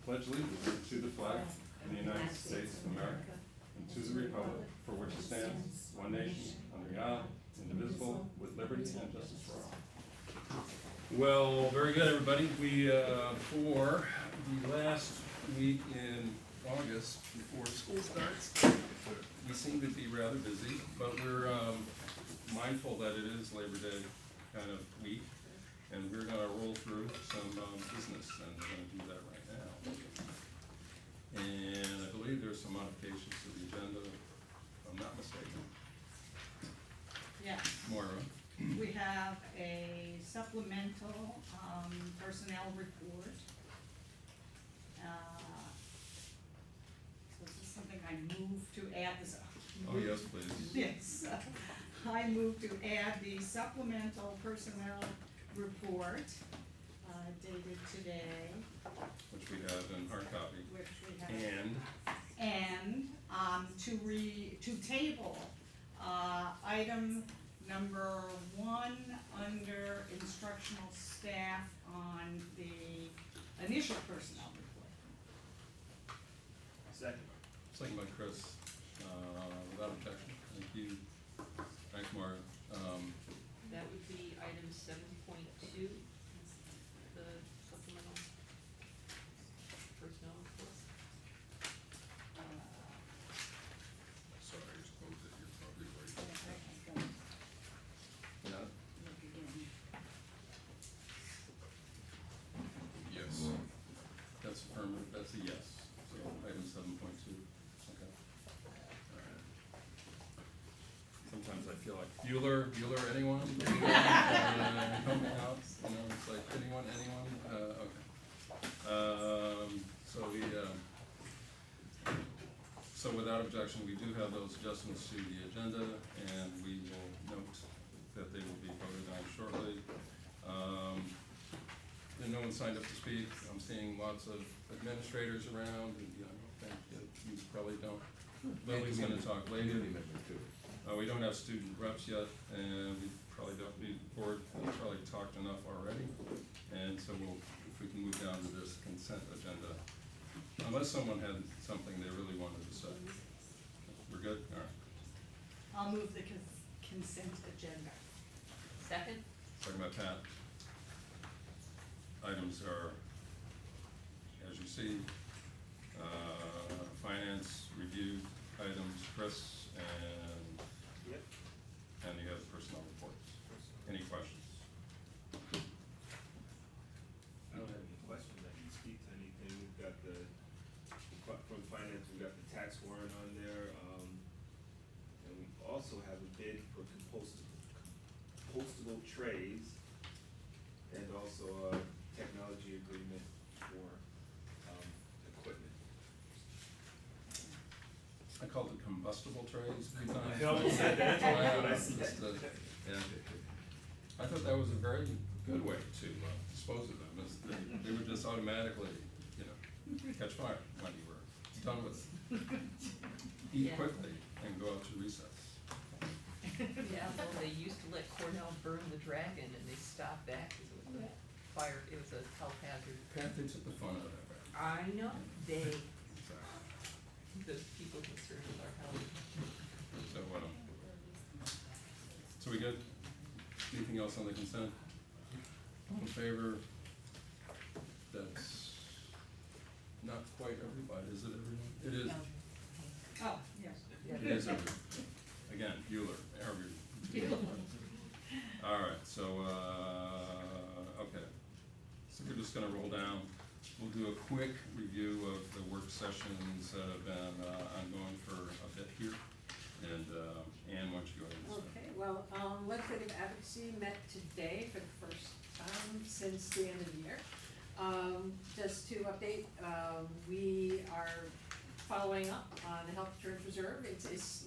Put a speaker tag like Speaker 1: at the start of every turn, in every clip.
Speaker 1: pledge allegiance to the flag of the United States of America and to the republic for which it stands, one nation, under God, indivisible, with liberty and justice for all. Well, very good, everybody. We, for the last week in August, before school starts, we seem to be rather busy, but we're mindful that it is Labor Day kind of week, and we're gonna roll through some business, and we're gonna do that right now. And I believe there's some modifications to the agenda, if I'm not mistaken.
Speaker 2: Yes.
Speaker 1: Moira?
Speaker 2: We have a supplemental personnel report. So this is something I move to add this.
Speaker 1: Oh, yes, please.
Speaker 2: Yes, I move to add the supplemental personnel report dated today.
Speaker 1: Which we have in hard copy.
Speaker 2: Which we have.
Speaker 1: And
Speaker 2: To table item number 1 under instructional staff on the initial personnel report.
Speaker 1: second by Chris, without objection. Thank you. Thanks, Maura.
Speaker 3: That would be item 7.2, the supplemental personnel report.
Speaker 1: Sorry, I suppose that you're probably right. Yeah? Yes. That's affirmative, that's a yes. So item 7.2, okay. All right. Sometimes I feel like Bueller, anyone? Help me out, it's like anyone, okay. So without objection, we do have those adjustments to the agenda, and we will note that they will be voted on shortly. And no one signed up to speak. I'm seeing lots of administrators around, and I think that you probably don't. Lily's gonna talk later. We don't have student reps yet, and we probably don't need the board. We've probably talked enough already, and so if we can move down to this consent agenda, unless someone had something they really wanted to say. We're good? All right.
Speaker 2: I'll move the consent agenda.
Speaker 3: Second?
Speaker 1: Talking about Pat. Items are, as you see, finance review items, Chris, and and you have the personnel reports. Any questions?
Speaker 4: I don't have any questions. I can speak to anything. We've got from finance, we've got the tax warrant on there. And we also have a bid for compostable trays and also a technology agreement for equipment.
Speaker 1: I called it combustible trays a few times.
Speaker 4: I almost said that. That's what I said.
Speaker 1: Yeah. I thought that was a very good way to dispose of them, is they would just automatically, catch fire when you were done with it. Eat
Speaker 3: Yeah.
Speaker 1: quickly and go out to recess.
Speaker 3: Yeah, well, they used to let Cornell burn the dragon, and they stopped that because it was a fire, it was a health hazard.
Speaker 1: Pat, they took the fun out of that.
Speaker 3: I know, they,
Speaker 1: Sorry.
Speaker 3: the people concerned with our health.
Speaker 1: So we good? Anything else on the consent? All in favor? That's not quite everybody, is it everyone? It is.
Speaker 2: Oh, yes.
Speaker 1: It is everyone. Again, Bueller, All right, so, okay. So we're just gonna roll down. We'll do a quick review of the work sessions that have been ongoing for a bit here. And Ann, why don't you go ahead and start?
Speaker 5: Okay, well, legislative advocacy met today for the first time since the end of the year. Just to update, we are following up on the health insurance reserve.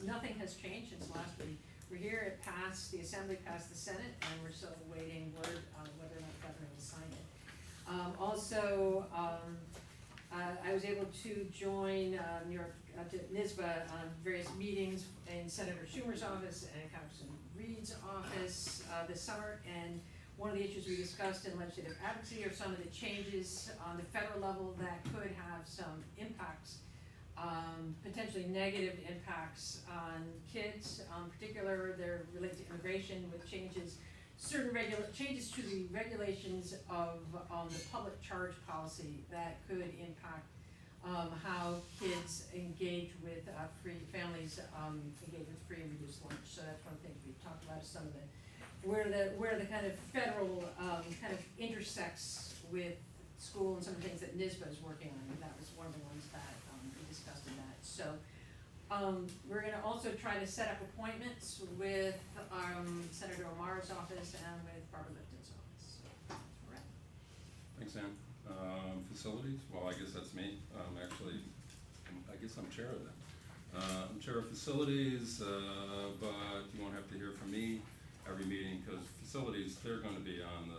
Speaker 5: Nothing has changed since last week. We're here, it passed, the Assembly passed the Senate, and we're still awaiting word on whether or not the governor will sign it. I was able to join New York, to NISBA on various meetings in Senator Schumer's office and Congressman Reed's office this summer, and one of the issues we discussed in legislative advocacy are some of the changes on the federal level that could have some impacts, potentially negative impacts on kids. Particular, they're related to immigration with changes, changes to the regulations of the public charge policy that could impact how kids engage with families engage with free and reduced lunch. So that's one of the things we've talked about, is some of the where the kind of federal kind of intersects with school and some of the things that NISBA is working on. And that was one of the ones that we discussed in that. So we're gonna also try to set up appointments with Senator Omar's office and with Barbara Lipton's office. So that's where we're at.
Speaker 1: Thanks, Sam. Facilities, well, I guess that's me. Actually, I guess I'm chair of that. I'm chair of facilities, but you won't have to hear from me every meeting, because facilities, they're gonna be on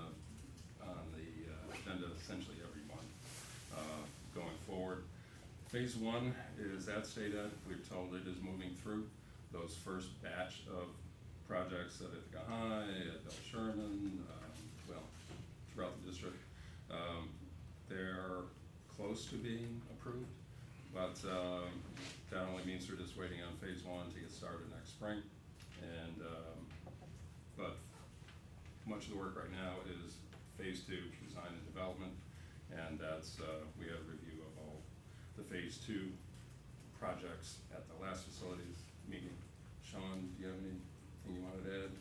Speaker 1: the agenda essentially every month, going forward. Phase 1 is at state ed. We're told it is moving through those first batch of projects at Ithaca High, at Bell Sherman, throughout the district. They're close to being approved, but that only means we're just waiting on phase 1 to get started next spring. And but much of the work right now is phase 2, design and development, and that's we had a review of all the phase 2 projects at the last facilities meeting. Sean, do you have anything you wanted to add?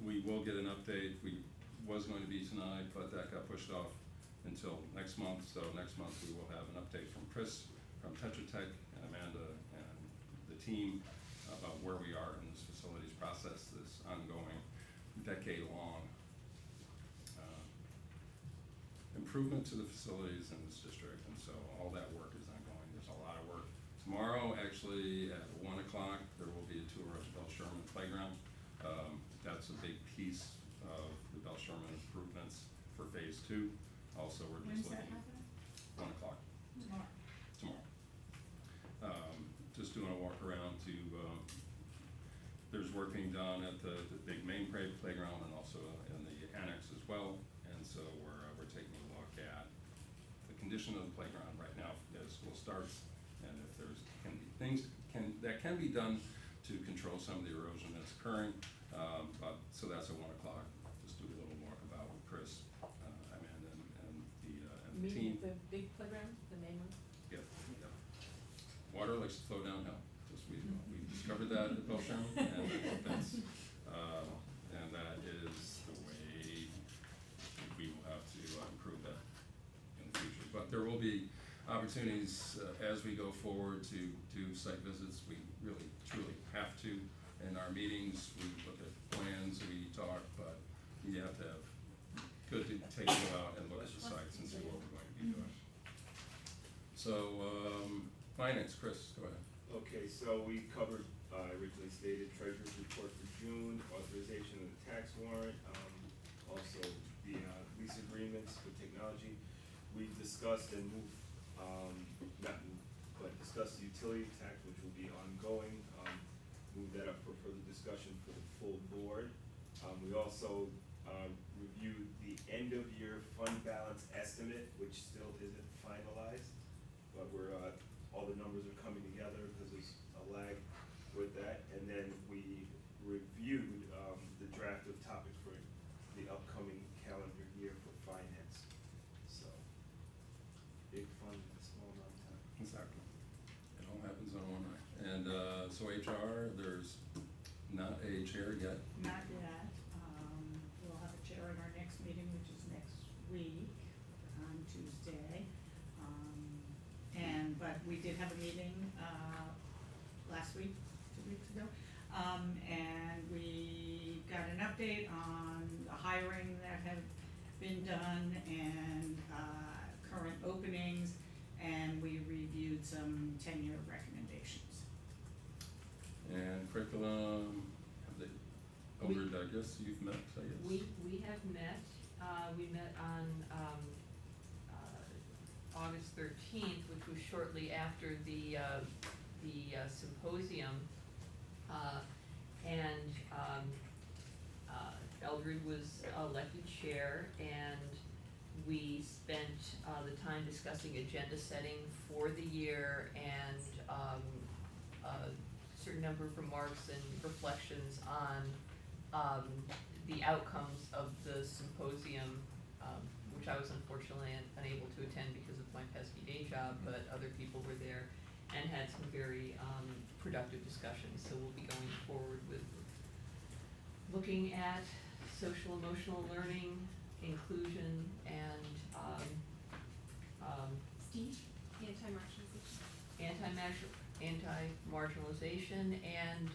Speaker 1: We will get an update. We was going to be tonight, but that got pushed off until next month. So next month we will have an update from Chris, from Tetra Tech, and Amanda and the team about where we are in this facilities process, this ongoing decade-long improvement to the facilities in this district. And so all that work is ongoing. There's a lot of work. Tomorrow, actually, at 1 o'clock, there will be a tour of the Bell Sherman Playground. That's a big piece of the Bell Sherman improvements for phase 2. Also, we're just
Speaker 2: When's that
Speaker 1: looking.
Speaker 2: happening?
Speaker 1: 1 o'clock
Speaker 2: Tomorrow.
Speaker 1: tomorrow. Just doing a walk around to, there's work being done at the big main playground and also in the annex as well. And so we're taking a look at the condition of the playground right now as school starts, and if there's can be things that can be done to control some of the erosion that's occurring. But so that's at 1 o'clock. Just do a little walk about with Chris, Amanda, and the
Speaker 5: Meeting
Speaker 1: team.
Speaker 5: at the big playground, the main one?
Speaker 1: Yeah. Water likes to flow downhill. Just we discovered that at Bell Sherman, and I think that's and that is the way we will have to improve that in the future. But there will be opportunities as we go forward to do site visits. We really truly have to. In our meetings, we look at plans, we talk, but you have to have good to take you out and look at the sites and see what we're going to be doing. So, finance, Chris, go ahead.
Speaker 4: Okay, so we covered, originally stated treasurer's report for June, authorization of the tax warrant, also the lease agreements for technology. We discussed and moved, discussed the utility tax, which will be ongoing. Move that up for further discussion for the full board. We also reviewed the end of year fund balance estimate, which still isn't finalized, but we're all the numbers are coming together because there's a lag with that. And then we reviewed the draft of topics for the upcoming calendar year for finance. So big fund in a small amount of time.
Speaker 1: Exactly. It all happens on one night. And so HR, there's not a chair yet.
Speaker 2: Not yet. We'll have a chair in our next meeting, which is next week on Tuesday. But we did have a meeting last week, 2 weeks ago. And we got an update on the hiring that had been done and current openings, and we reviewed some tenure recommendations.
Speaker 1: And curriculum, have they, I guess you've met, I guess?
Speaker 3: We have met, we met on August 13th, which was shortly after the symposium. And Eldred was elected chair, and we spent the time discussing agenda setting for the year and a certain number of remarks and reflections on the outcomes of the symposium, which I was unfortunately unable to attend because of my pesky day job, but other people were there and had some very productive discussions. So we'll be going forward with looking at social emotional learning, inclusion, and
Speaker 6: Steve,
Speaker 3: anti-marginalization, and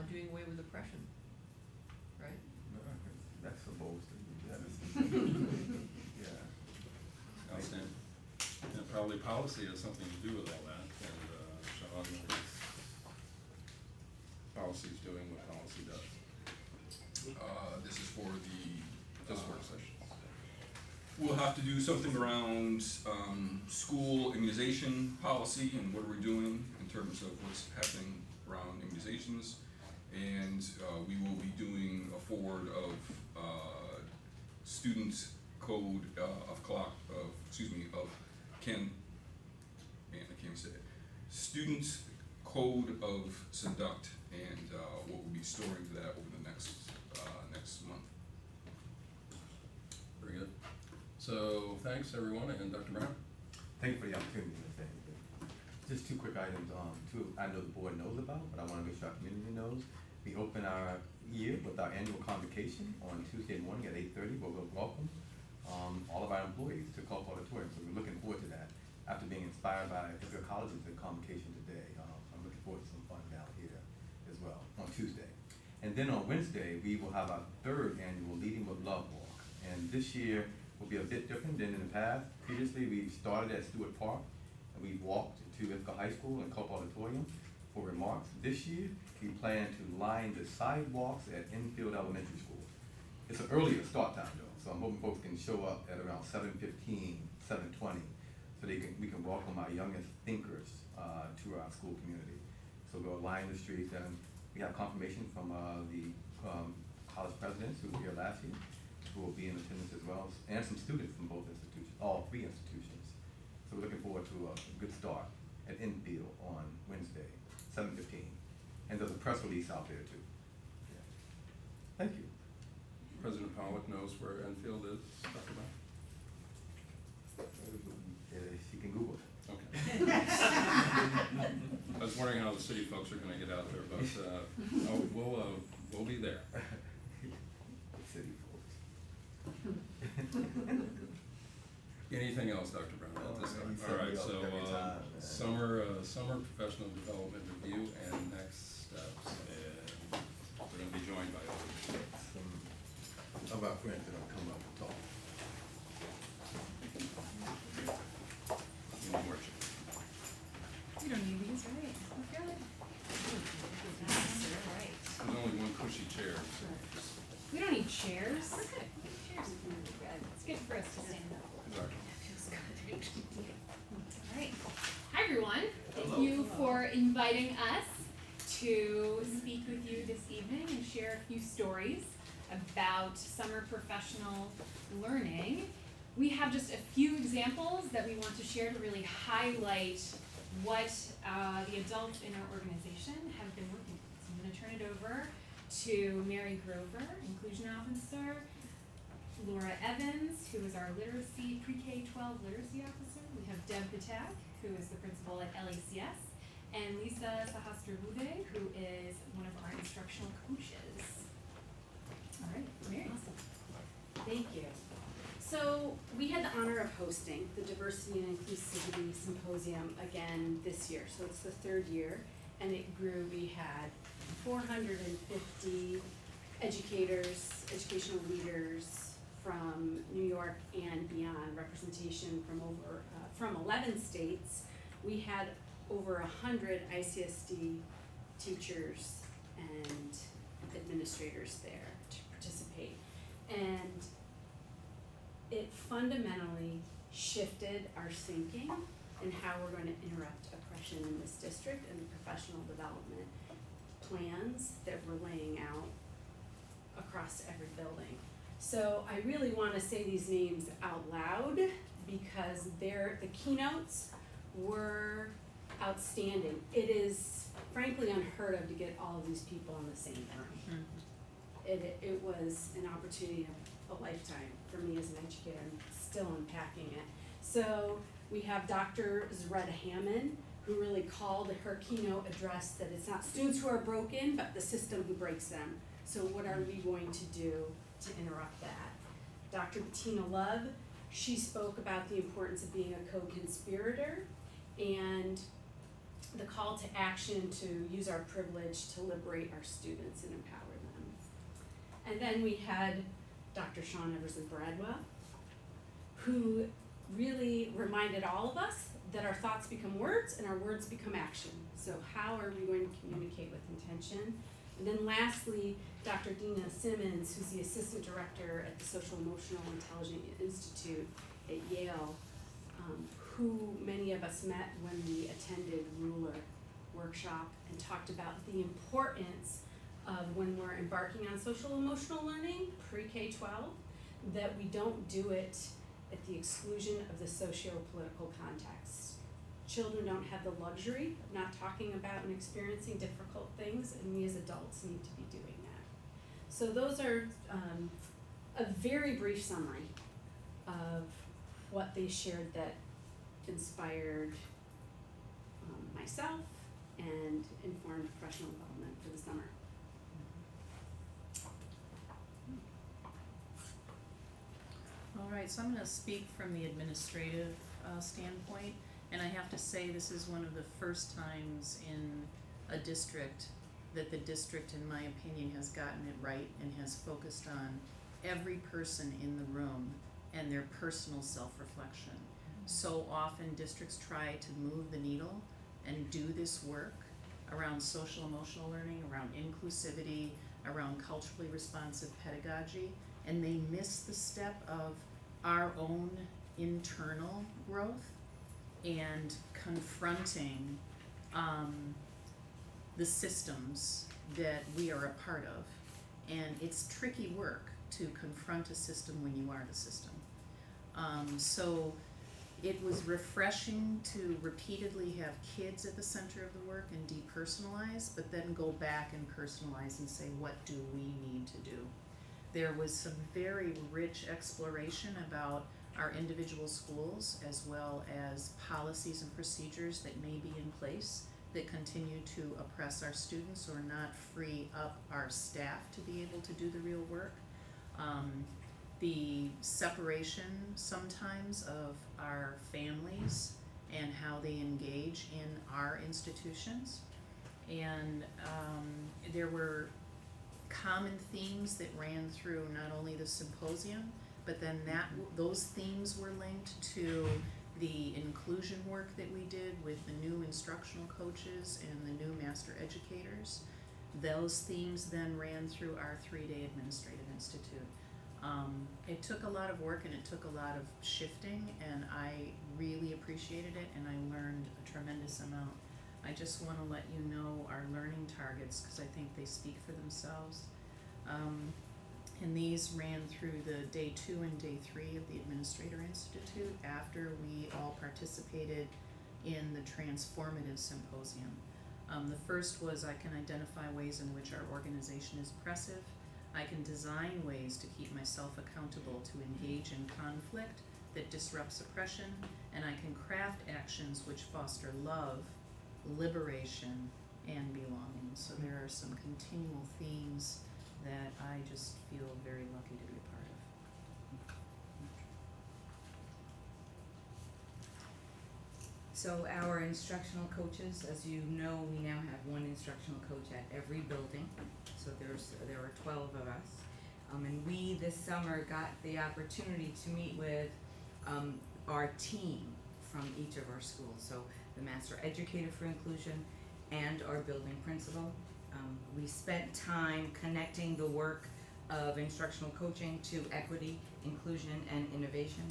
Speaker 3: doing away with oppression, right?
Speaker 7: That's supposed to be, yeah.
Speaker 1: Outstanding. And probably policy has something to do with all that, and Sean is policy's doing what policy does.
Speaker 8: This is for this work session. We'll have to do something around school immunization policy and what are we doing in terms of what's happening around immunizations. And we will be doing a forward of student code student code of conduct, and what we'll be storing to that over the next month.
Speaker 1: Very good. So, thanks everyone, and Dr. Brown?
Speaker 7: Thank you for the opportunity, Mr. Anderson. Just two quick items, two I know the board knows about, but I wanna make sure our community knows. We open our year with our annual convocation on Tuesday morning at 8:30, where we'll welcome all of our employees to Culp Auditorium, so we're looking forward to that. After being inspired by Ithaca College's convocation today, I'm looking forward to some fun down here as well on Tuesday. And then on Wednesday, we will have our third annual Leading with Love Walk, and this year will be a bit different than in the past. Previously, we started at Stewart Park, and we walked to Ithaca High School and Culp Auditorium for remarks. This year, we plan to line the sidewalks at Enfield Elementary School. It's an earlier start time though, so I'm hoping folks can show up at around 7:15, 7:20, so we can welcome our youngest thinkers to our school community. So we'll line the streets, and we have confirmation from the college presidents who were here last year, who will be in attendance as well, and some students from both institutions, all three institutions. So we're looking forward to a good start at Enfield on Wednesday, 7:15. And there's a press release out there too. Yeah. Thank you.
Speaker 1: President Pollock knows where Enfield is, Dr. Brown?
Speaker 7: She can Google it.
Speaker 1: Okay. I was wondering how the city folks are gonna get out there, but, we'll be there.
Speaker 7: City folks.
Speaker 1: Anything else, Dr. Brown, at this time?
Speaker 7: You set
Speaker 1: All
Speaker 7: me
Speaker 1: right,
Speaker 7: up
Speaker 1: so,
Speaker 7: every time, man.
Speaker 1: summer professional development review and next steps, and we're gonna be joined by others.
Speaker 7: Some of our friends that have come up to talk.
Speaker 1: Any more chairs?
Speaker 6: You don't need these, right? We're good. Right.
Speaker 1: There's only one cushy chair, so just,
Speaker 6: We don't need chairs.
Speaker 3: We're good.
Speaker 6: Chairs. It's good for us to stand up.
Speaker 1: exactly.
Speaker 6: Feels good. Alright. Hi everyone. Thank you for inviting us to speak with you this evening and share a few stories about summer professional learning. We have just a few examples that we want to share to really highlight what the adults in our organization have been working with. So I'm going to turn it over to Mary Grover, Inclusion Officer, Laura Evans, who is our pre-K-12 literacy officer. We have Deb Patak, who is the principal at LACS, and Lisa Sahasrabude, who is one of our instructional coaches. All right, Mary.
Speaker 9: Thank you. So we had the honor of hosting the Diversity and Inclusivity Symposium again this year. So it's the third year, and it grew. We had 450 educators, educational leaders from New York and beyond, representation from 11 states. We had over 100 ICSD teachers and administrators there to participate. And it fundamentally shifted our thinking and how we're going to interrupt oppression in this district and the professional development plans that we're laying out across every building. So I really wanna say these names out loud because the keynotes were outstanding. It is frankly unheard of to get all of these people in the same room. It was an opportunity of a lifetime for me as an educator. I'm still unpacking it. So we have Dr. Zaretta Hammond, who really called her keynote address that it's not students who are broken, but the system who breaks them. So what are we going to do to interrupt that? Dr. Bettina Love, she spoke about the importance of being a co-conspirator and the call to action to use our privilege to liberate our students and empower them. And then we had Dr. Sean Eversley Bradwell, who really reminded all of us that our thoughts become words and our words become action. So how are we going to communicate with intention? And then lastly, Dr. Dina Simmons, who's the Assistant Director at the Social Emotional Intelligence Institute at Yale, who many of us met when we attended Ruler workshop and talked about the importance of when we're embarking on social emotional learning, pre-K-12, that we don't do it at the exclusion of the socio-political context. Children don't have the luxury of not talking about and experiencing difficult things, and we as adults need to be doing that. So those are a very brief summary of what they shared that inspired myself and informed professional development for the summer.
Speaker 10: All right, so I'm gonna speak from the administrative standpoint, and I have to say this is one of the first times in a district that the district, in my opinion, has gotten it right and has focused on every person in the room and their personal self-reflection. So often districts try to move the needle and do this work around social emotional learning, around inclusivity, around culturally responsive pedagogy, and they miss the step of our own internal growth and confronting the systems that we are a part of. And it's tricky work to confront a system when you are the system. So it was refreshing to repeatedly have kids at the center of the work and depersonalize, but then go back and personalize and say, what do we need to do? There was some very rich exploration about our individual schools as well as policies and procedures that may be in place that continue to oppress our students or not free up our staff to be able to do the real work. The separation sometimes of our families and how they engage in our institutions. And there were common themes that ran through not only the symposium, but then those themes were linked to the inclusion work that we did with the new instructional coaches and the new master educators. Those themes then ran through our 3-day administrative institute. It took a lot of work and it took a lot of shifting, and I really appreciated it and I learned a tremendous amount. I just want to let you know our learning targets because I think they speak for themselves. And these ran through the day 2 and day 3 of the Administrator Institute after we all participated in the Transformative Symposium. The first was I can identify ways in which our organization is oppressive. I can design ways to keep myself accountable to engage in conflict that disrupts oppression, and I can craft actions which foster love, liberation, and belonging. So there are some continual themes that I just feel very lucky to be a part of.
Speaker 11: So our instructional coaches, as you know, we now have one instructional coach at every building. So there are 12 of us. And we this summer got the opportunity to meet with our team from each of our schools. So the Master Educator for Inclusion and our building principal. We spent time connecting the work of instructional coaching to equity, inclusion, and innovation.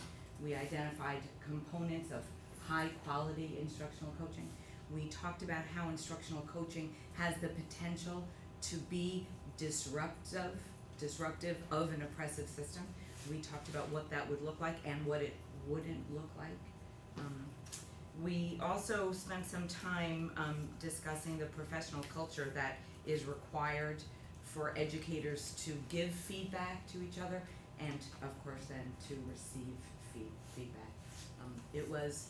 Speaker 11: We identified components of high quality instructional coaching. We talked about how instructional coaching has the potential to be disruptive disruptive of an oppressive system. We talked about what that would look like and what it wouldn't look like. We also spent some time discussing the professional culture that is required for educators to give feedback to each other and, of course, then to receive feedback. It was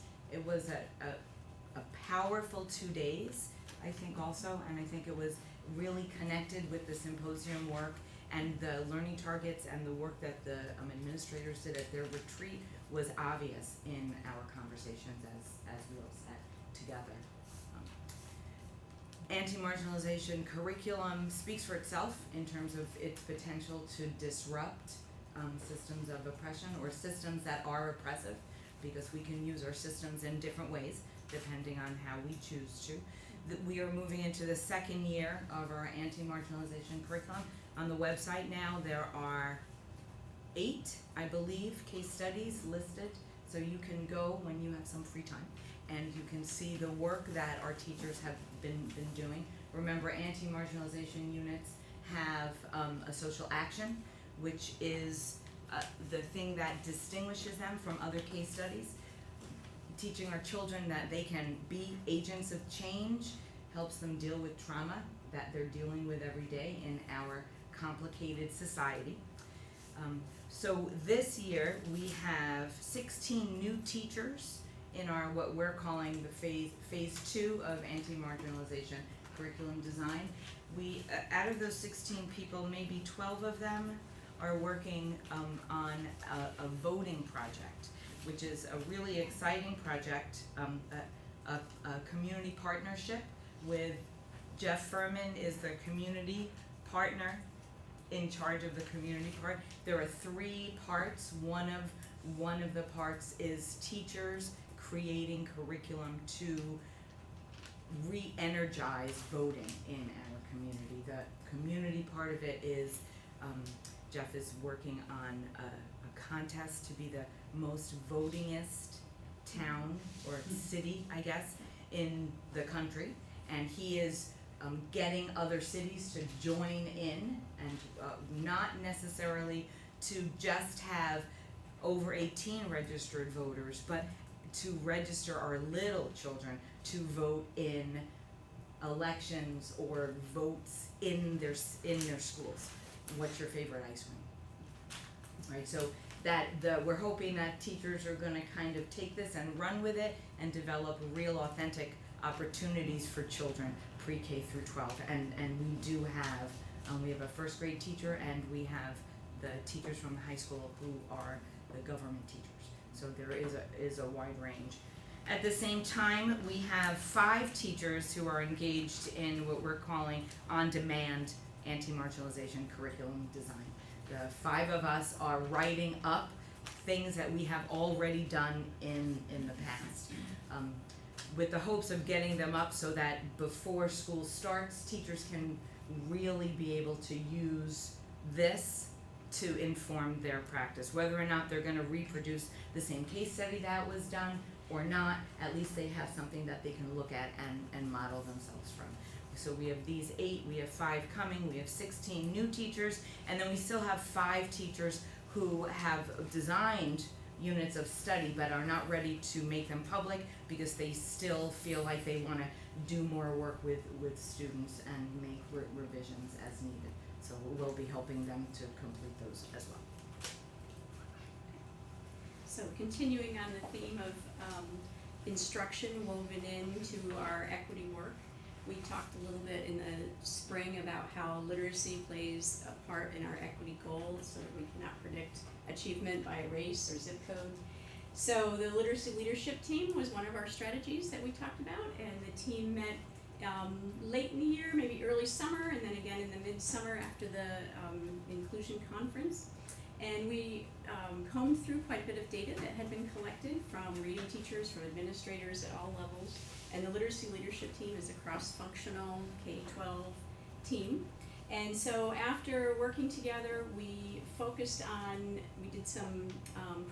Speaker 11: a powerful 2 days, I think also, and I think it was really connected with the symposium work and the learning targets and the work that the administrators did at their retreat was obvious in our conversations as we all sat together. Anti-marginalization curriculum speaks for itself in terms of its potential to disrupt systems of oppression or systems that are oppressive, because we can use our systems in different ways depending on how we choose to. We are moving into the second year of our anti-marginalization curriculum. On the website now, there are 8, I believe, case studies listed, so you can go when you have some free time and you can see the work that our teachers have been doing. Remember, anti-marginalization units have a social action, which is the thing that distinguishes them from other case studies. Teaching our children that they can be agents of change helps them deal with trauma that they're dealing with every day in our complicated society. So this year we have 16 new teachers in our what we're calling the phase 2 of anti-marginalization curriculum design. We out of those 16 people, maybe 12 of them are working on a voting project, which is a really exciting project, a community partnership with Jeff Furman is the community partner in charge of the community part. There are 3 parts. One of the parts is teachers creating curriculum to re-energize voting in our community. The community part of it is Jeff is working on a contest to be the most votingest town or city, I guess, in the country, and he is getting other cities to join in, and not necessarily to just have over 18 registered voters, but to register our little children to vote in elections or votes in their schools. What's your favorite ice cream? Right, so we're hoping that teachers are going to kind of take this and run with it and develop real authentic opportunities for children pre-K through 12, and we do have we have a first grade teacher and we have the teachers from the high school who are the government teachers, so there is a wide range. At the same time, we have 5 teachers who are engaged in what we're calling on-demand anti-marginalization curriculum design. The 5 of us are writing up things that we have already done in the past, with the hopes of getting them up so that before school starts, teachers can really be able to use this to inform their practice. Whether or not they're going to reproduce the same case study that was done or not, at least they have something that they can look at and model themselves from. So we have these 8, we have 5 coming, we have 16 new teachers, and then we still have 5 teachers who have designed units of study but are not ready to make them public because they still feel like they want to do more work with students and make revisions as needed. So we'll be helping them to complete those as well.
Speaker 12: So continuing on the theme of instruction woven into our equity work, we talked a little bit in the spring about how literacy plays a part in our equity goals so that we cannot predict achievement by race or zip code. So the literacy leadership team was one of our strategies that we talked about, and the team met late in the year, maybe early summer, and then again in the midsummer after the inclusion conference. And we combed through quite a bit of data that had been collected from reading teachers, from administrators at all levels. And the literacy leadership team is a cross-functional K-12 team. And so after working together, we did some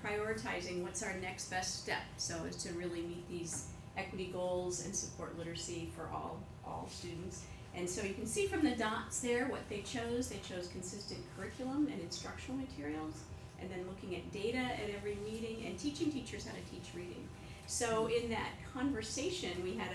Speaker 12: prioritizing what's our next best step, so as to really meet these equity goals and support literacy for all students. And so you can see from the dots there what they chose. They chose consistent curriculum and instructional materials, and then looking at data at every meeting and teaching teachers how to teach reading. So in that conversation, we had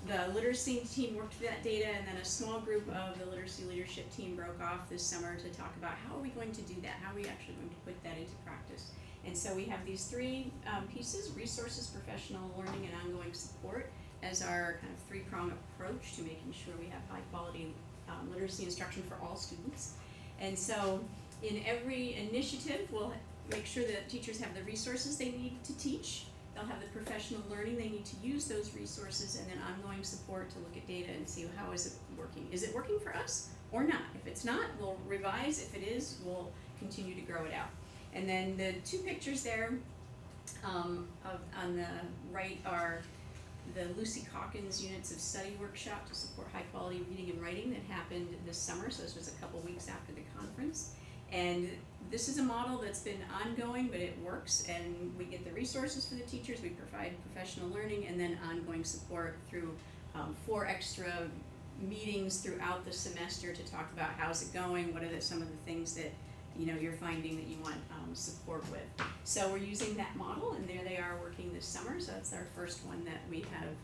Speaker 12: the literacy team worked through that data, and then a small group of the literacy leadership team broke off this summer to talk about how are we going to do that? How are we actually going to put that into practice? And so we have these three pieces: resources, professional learning, and ongoing support, as our kind of three-pronged approach to making sure we have high-quality literacy instruction for all students. And so in every initiative, we'll make sure that teachers have the resources they need to teach. They'll have the professional learning they need to use those resources, and then ongoing support to look at data and see how is it working. Is it working for us or not? If it's not, we'll revise. If it is, we'll continue to grow it out. And then the two pictures there on the right are the Lucy Calkins Units of Study workshop to support high quality reading and writing that happened this summer. So this was a couple weeks after the conference. And this is a model that's been ongoing, but it works, and we get the resources for the teachers, we provide professional learning, and then ongoing support through 4 extra meetings throughout the semester to talk about how's it going, what are some of the things that you're finding that you want support with. So we're using that model, and there they are working this summer. So that's our first one that we have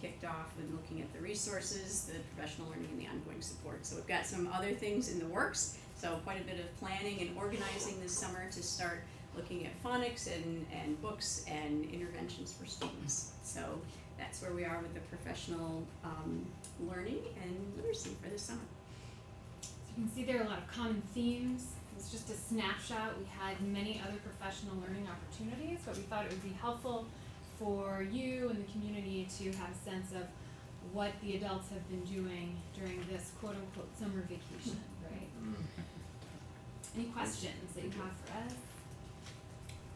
Speaker 12: kicked off with looking at the resources, the professional learning, and the ongoing support. So we've got some other things in the works. So quite a bit of planning and organizing this summer to start looking at phonics and books and interventions for students. So that's where we are with the professional learning and literacy for this summer.
Speaker 6: So you can see there are a lot of common themes. It's just a snapshot. We had many other professional learning opportunities, but we thought it would be helpful for you and the community to have a sense of what the adults have been doing during this quote-unquote summer vacation, right? Any questions that you have for us?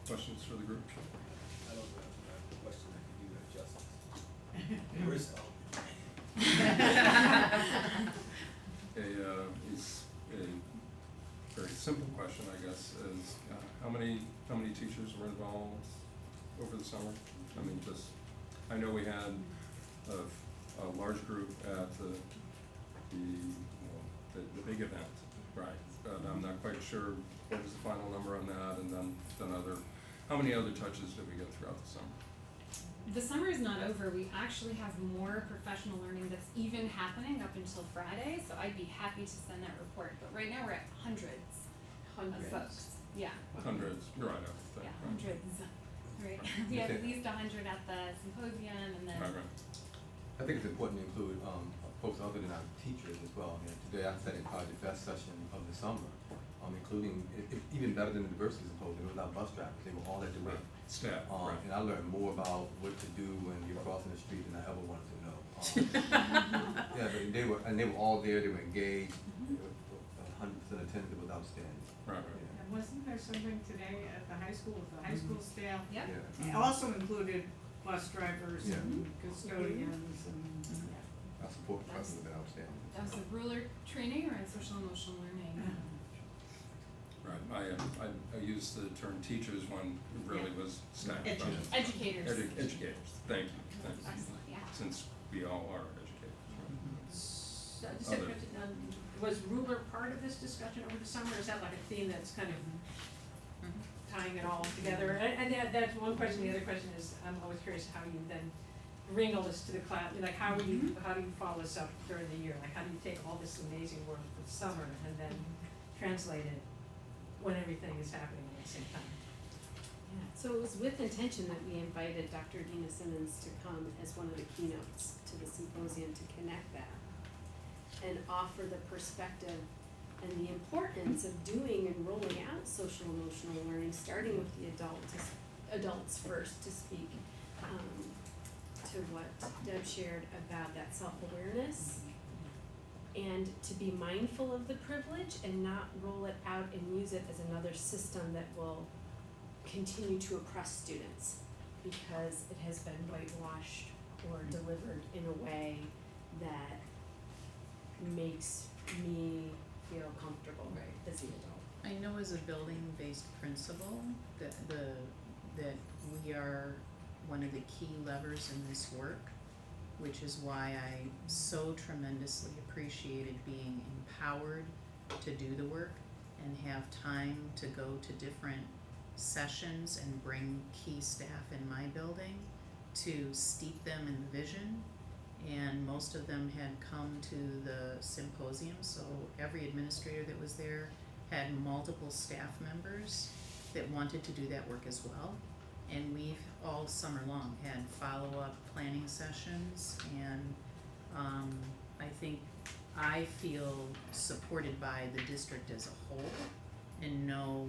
Speaker 1: Questions for the group?
Speaker 4: I don't know if I have a question that can do that justice. Where's
Speaker 1: A very simple question, I guess, is how many teachers were involved over the summer? I mean, I know we had a large group at the big event, right? But I'm not quite sure what was the final number on that, and then how many other touches did we get throughout the summer?
Speaker 6: The summer is not over. We actually have more professional learning that's even happening up until Friday, so I'd be happy to send that report. But right now we're at hundreds of folks. Yeah.
Speaker 1: Hundreds, you're right, I think.
Speaker 6: Yeah, hundreds. Right. We have at least 100 at the symposium, and then.
Speaker 1: Right.
Speaker 7: I think it's important to include folks other than our teachers as well. I mean, today I said probably the best session of the summer, including even better than the diversity symposium. It was our bus drivers; they were all at the wing.
Speaker 1: Staff. Right.
Speaker 7: And I learned more about what to do when you're crossing the street than I ever wanted to know. Yeah, but they were all there. They were engaged. 100% attendance. It was outstanding.
Speaker 1: Right.
Speaker 7: Yeah.
Speaker 2: And wasn't there something today at the high school with the high school staff?
Speaker 6: Yep.
Speaker 7: Yeah.
Speaker 2: It also included bus drivers
Speaker 7: Yeah.
Speaker 2: and custodians and.
Speaker 7: Our support professors have been outstanding.
Speaker 6: That was a ruler training or in social emotional learning?
Speaker 1: Right, I used the term teachers when it really was staff.
Speaker 2: Educators.
Speaker 6: Educators.
Speaker 1: Educators, thank you.
Speaker 6: Excellent, yeah.
Speaker 1: Since we all are educators,
Speaker 5: So just a question, was ruler part of this discussion over the summer, or is that like a theme that's kind of tying it all together? And that's one question. The other question is, I'm always curious how you then bring all this to the class. Like how do you follow this up during the year? Like how do you take all this amazing work for the summer and then translate it when everything is happening at the same time?
Speaker 9: Yeah, so it was with intention that we invited Dr. Dina Simmons to come as one of the keynotes to the symposium to connect that and offer the perspective and the importance of doing and rolling out social emotional learning, starting with the adults first, to speak to what Deb shared about that self-awareness and to be mindful of the privilege and not roll it out and use it as another system that will continue to oppress students because it has been whitewashed or delivered in a way that makes me feel comfortable as the adult.
Speaker 10: I know as a building-based principal that we are one of the key levers in this work, which is why I so tremendously appreciated being empowered to do the work and have time to go to different sessions and bring key staff in my building to steep them in the vision. And most of them had come to the symposium, so every administrator that was there had multiple staff members that wanted to do that work as well. And we've all summer long had follow-up planning sessions, and I think I feel supported by the district as a whole and know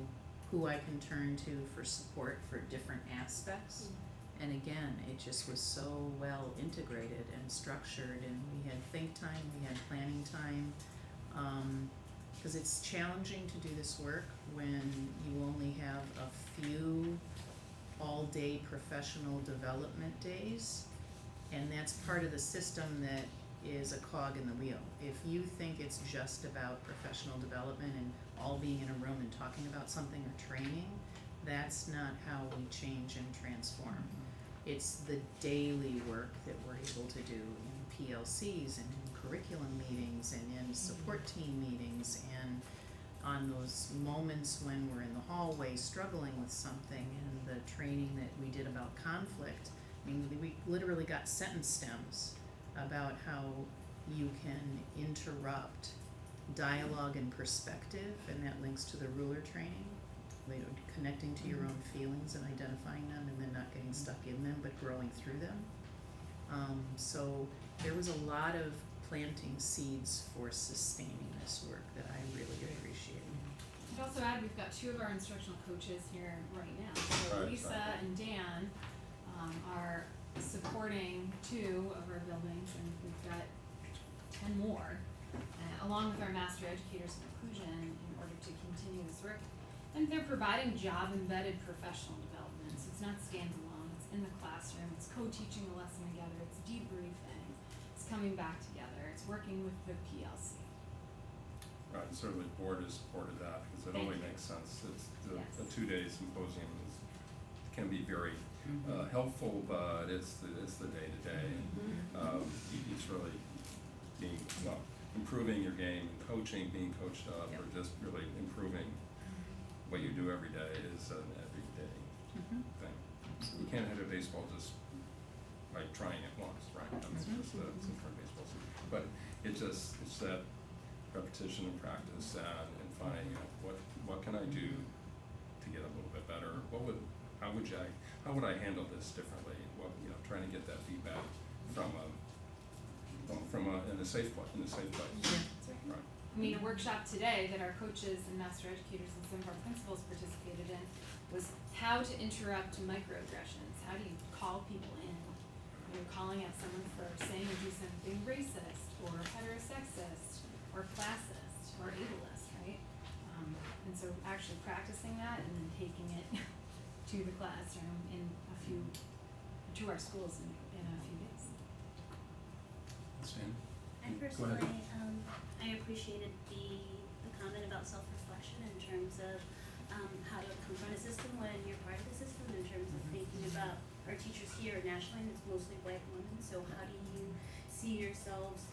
Speaker 10: who I can turn to for support for different aspects. And again, it just was so well integrated and structured, and we had think time, we had planning time. Cause it's challenging to do this work when you only have a few all-day professional development days. And that's part of the system that is a cog in the wheel. If you think it's just about professional development and all being in a room and talking about something or training, that's not how we change and transform. It's the daily work that we're able to do in PLCs and in curriculum meetings and in support team meetings, and on those moments when we're in the hallway struggling with something, and the training that we did about conflict. I mean, we literally got sentence stems about how you can interrupt dialogue and perspective, and that links to the ruler training, connecting to your own feelings and identifying them and then not getting stuck in them but growing through them. So there was a lot of planting seeds for sustaining this work that I really appreciated.
Speaker 6: I'd also add, we've got two of our instructional coaches here right now. So
Speaker 1: Right,
Speaker 6: Lisa
Speaker 1: right.
Speaker 6: and Dan are supporting two of our buildings, and we've got 10 more, along with our master educators in inclusion, in order to continue this work. And they're providing job-embedded professional development, so it's not standalone, it's in the classroom, it's co-teaching the lesson together, it's debriefing, it's coming back together, it's working with the PLC.
Speaker 1: Right, and certainly the board has supported that, because it
Speaker 6: Thank
Speaker 1: only
Speaker 6: you.
Speaker 1: makes sense. It's
Speaker 6: Yes.
Speaker 1: a 2-day symposium can be very helpful, but it's the day-to-day. And it's really being, well, improving your game, coaching, being coached up, or just really improving what you do every day is an everyday thing. You can't hit a baseball just by trying it once, right? That's just it's for baseball season. But it's that repetition and practice and finding out what can I do to get a little bit better? How would I handle this differently? Trying to get that feedback in a safe place. Right.
Speaker 6: I mean, a workshop today that our coaches and master educators and some of our principals participated in was how to interrupt microaggressions. How do you call people in? You're calling out someone for saying or do something racist or heterosexist or classist or ableist, right? And so actually practicing that and then taking it to the classroom to our schools in a few days.
Speaker 8: Stan?
Speaker 13: I
Speaker 8: Go ahead.
Speaker 13: personally, I appreciated the comment about self-reflection in terms of how to confront a system when you're part of the system, in terms of thinking about our teachers here nationally, and it's mostly white women, so how do you see yourselves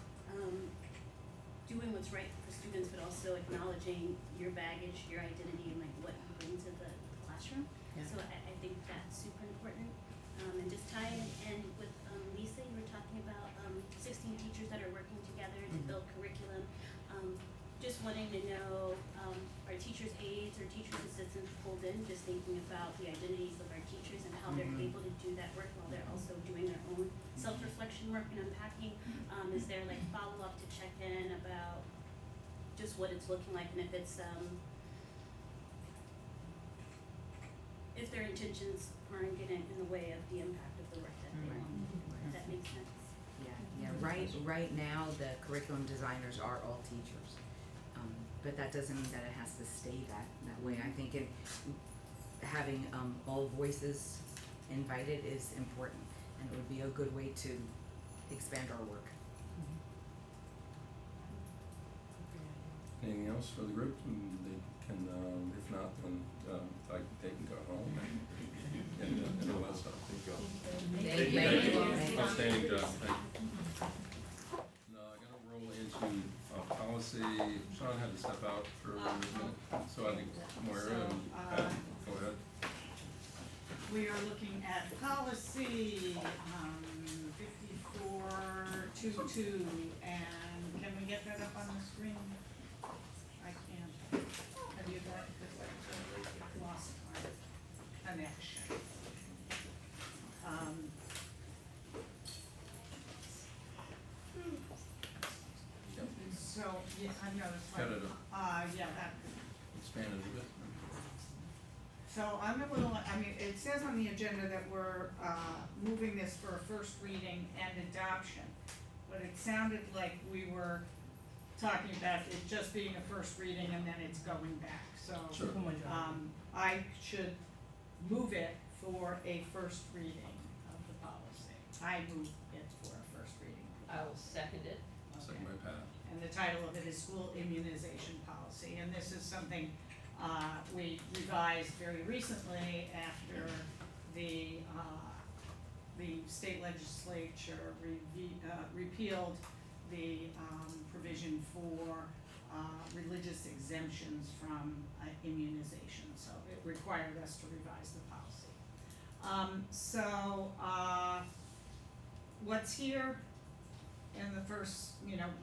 Speaker 13: doing what's right for students, but also acknowledging your baggage, your identity, and like what you bring to the classroom.
Speaker 10: Yeah.
Speaker 13: So I think that's super important. And just tying in with Lisa, you were talking about 16 teachers that are working together to build curriculum. Just wanting to know, are teachers' aides or teachers' assistants pulled in, just thinking about the identities of our teachers and how they're able to do that work while they're also doing their own self-reflection work and unpacking? Is there like follow-up to check in about just what it's looking like, and if it's if their intentions aren't getting in the way of the impact of the work that they want to do, if that makes sense.
Speaker 11: Yeah, right now, the curriculum designers are all teachers. But that doesn't mean that it has to stay that way. I think having all voices invited is important, and it would be a good way to expand our work.
Speaker 1: Anything else for the group? And they can, if not, then they can go home and all that stuff.
Speaker 11: Thank you.
Speaker 1: Outstanding job. Thank you.
Speaker 8: policy, Sean had to step out for a minute, so I think Moira and Pat, go ahead.
Speaker 2: We are looking at policy, 5422, and can we get that up on the screen? I can't. Have you got, because I lost my connection. So, yeah, I know, it's like,
Speaker 8: Cut it
Speaker 2: yeah, that.
Speaker 8: Expanded a bit.
Speaker 2: So I'm a little, I mean, it says on the agenda that we're, moving this for a first reading and adoption, but it sounded like we were talking about it just being a first reading and then it's going back, so.
Speaker 8: Sure.
Speaker 2: I should move it for a first reading of the policy. I move it for a first reading.
Speaker 3: I will second it.
Speaker 8: Second by Pat.
Speaker 2: And the title of it is School Immunization Policy, and this is something we revised very recently after the state legislature repealed the provision for religious exemptions from immunization, so it required us to revise the policy. What's here in the first,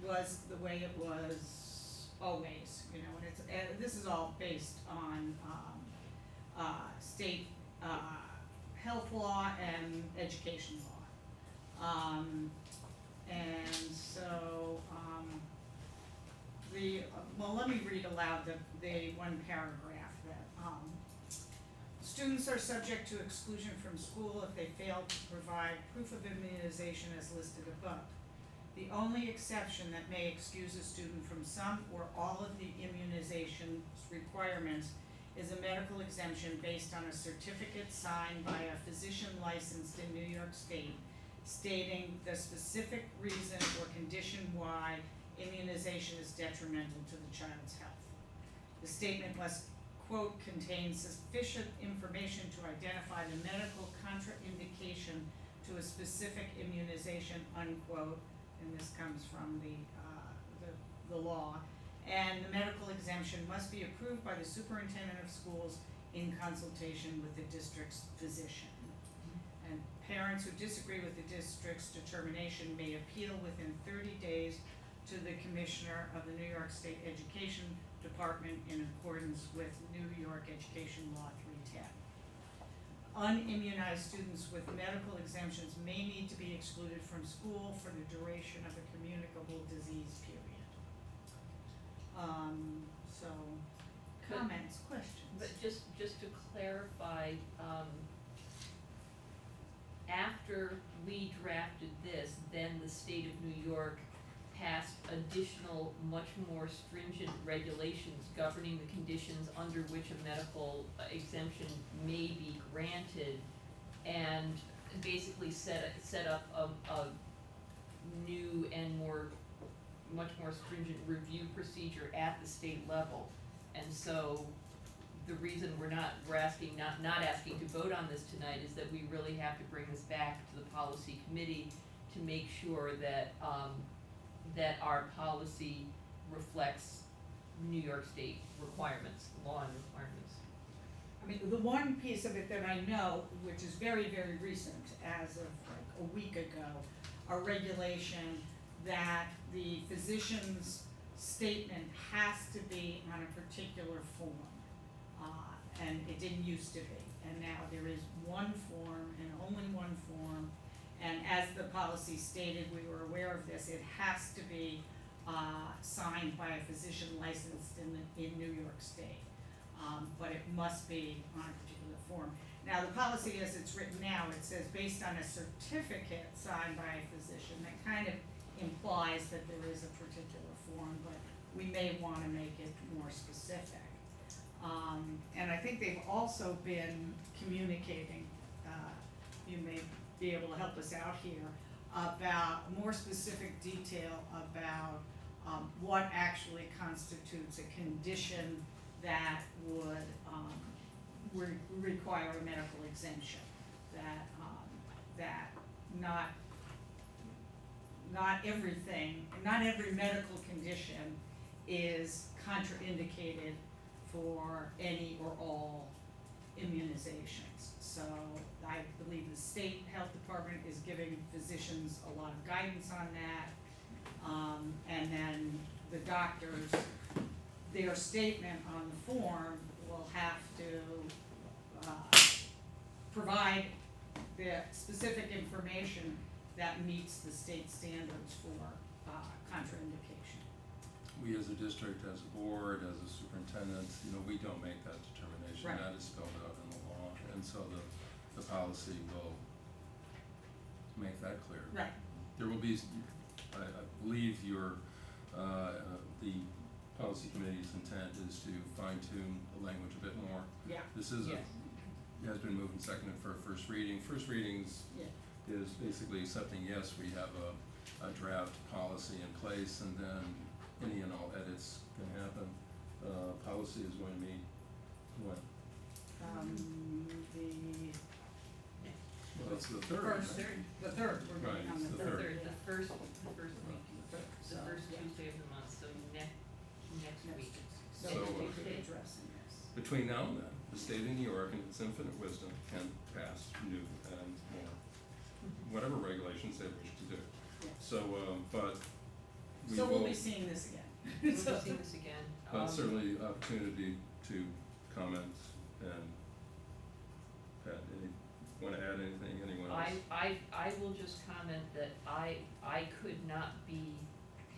Speaker 2: was the way it was always, and it's, this is all based on, state, health law and education law. Let me read aloud the one paragraph that, students are subject to exclusion from school if they fail to provide proof of immunization as listed above. The only exception that may excuse a student from some or all of the immunization requirements is a medical exemption based on a certificate signed by a physician licensed in New York State stating the specific reason or condition why immunization is detrimental to the child's health. The statement must, quote, contain sufficient information to identify the medical contraindication to a specific immunization, unquote, and this comes from the law, and the medical exemption must be approved by the superintendent of schools in consultation with the district's physician. And parents who disagree with the district's determination may appeal within 30 days to the Commissioner of the New York State Education Department in accordance with New York Education Law 310. Unimmunized students with medical exemptions may need to be excluded from school for the duration of a communicable disease period. Comments, questions?
Speaker 3: But just to clarify, after we drafted this, then the state of New York passed additional, much more stringent regulations governing the conditions under which a medical exemption may be granted, and basically set up a new and much more stringent review procedure at the state level. And so the reason we're not asking to vote on this tonight is that we really have to bring this back to the policy committee to make sure that that our policy reflects New York State requirements, law and requirements.
Speaker 2: I mean, the one piece of it that I know, which is very, very recent, as of like a week ago, a regulation that the physician's statement has to be on a particular form. And it didn't used to be, and now there is one form and only one form. And as the policy stated, we were aware of this, it has to be signed by a physician licensed in New York State. But it must be on a particular form. Now, the policy as it's written now, it says based on a certificate signed by a physician. That kind of implies that there is a particular form, but we may wanna make it more specific. And I think they've also been communicating, you may be able to help us out here, about more specific detail about what actually constitutes a condition that would require a medical exemption. That not every medical condition is contraindicated for any or all immunizations. So I believe the state health department is giving physicians a lot of guidance on that. And then the doctors, their statement on the form will have to provide the specific information that meets the state standards for contraindication.
Speaker 1: We as a district, as a board, as a superintendent, we don't make that determination.
Speaker 2: Right.
Speaker 1: That is spelled out in the law, and so the policy will make that clear.
Speaker 2: Right.
Speaker 1: There will be, I believe the policy committee's intent is to fine tune the language a bit more.
Speaker 2: Yeah.
Speaker 1: This is
Speaker 3: Yes.
Speaker 1: has been moved and seconded for a first reading. First readings
Speaker 2: Yeah.
Speaker 1: is basically accepting, yes, we have a draft policy in place, and then any and all edits can happen. Policy is going to meet when? Well, it's the third.
Speaker 2: First, the third, we're
Speaker 1: Right,
Speaker 2: meeting on
Speaker 1: it's
Speaker 2: the
Speaker 1: the
Speaker 2: third.
Speaker 1: third.
Speaker 3: The first week,
Speaker 2: So,
Speaker 3: the first
Speaker 2: yeah.
Speaker 3: Tuesday of the month, so next week.
Speaker 2: So
Speaker 1: So,
Speaker 2: we'll be
Speaker 3: Tuesday.
Speaker 2: addressing this.
Speaker 1: Between now and then, the state of New York, in its infinite wisdom, can pass new and more, whatever regulations they wish to do.
Speaker 2: Yeah.
Speaker 1: So, but we
Speaker 2: So
Speaker 1: will,
Speaker 2: we'll be seeing this again.
Speaker 3: We'll see this again.
Speaker 1: but certainly opportunity to comment and, Pat, wanna add anything, anyone else?
Speaker 3: I will just comment that I could not be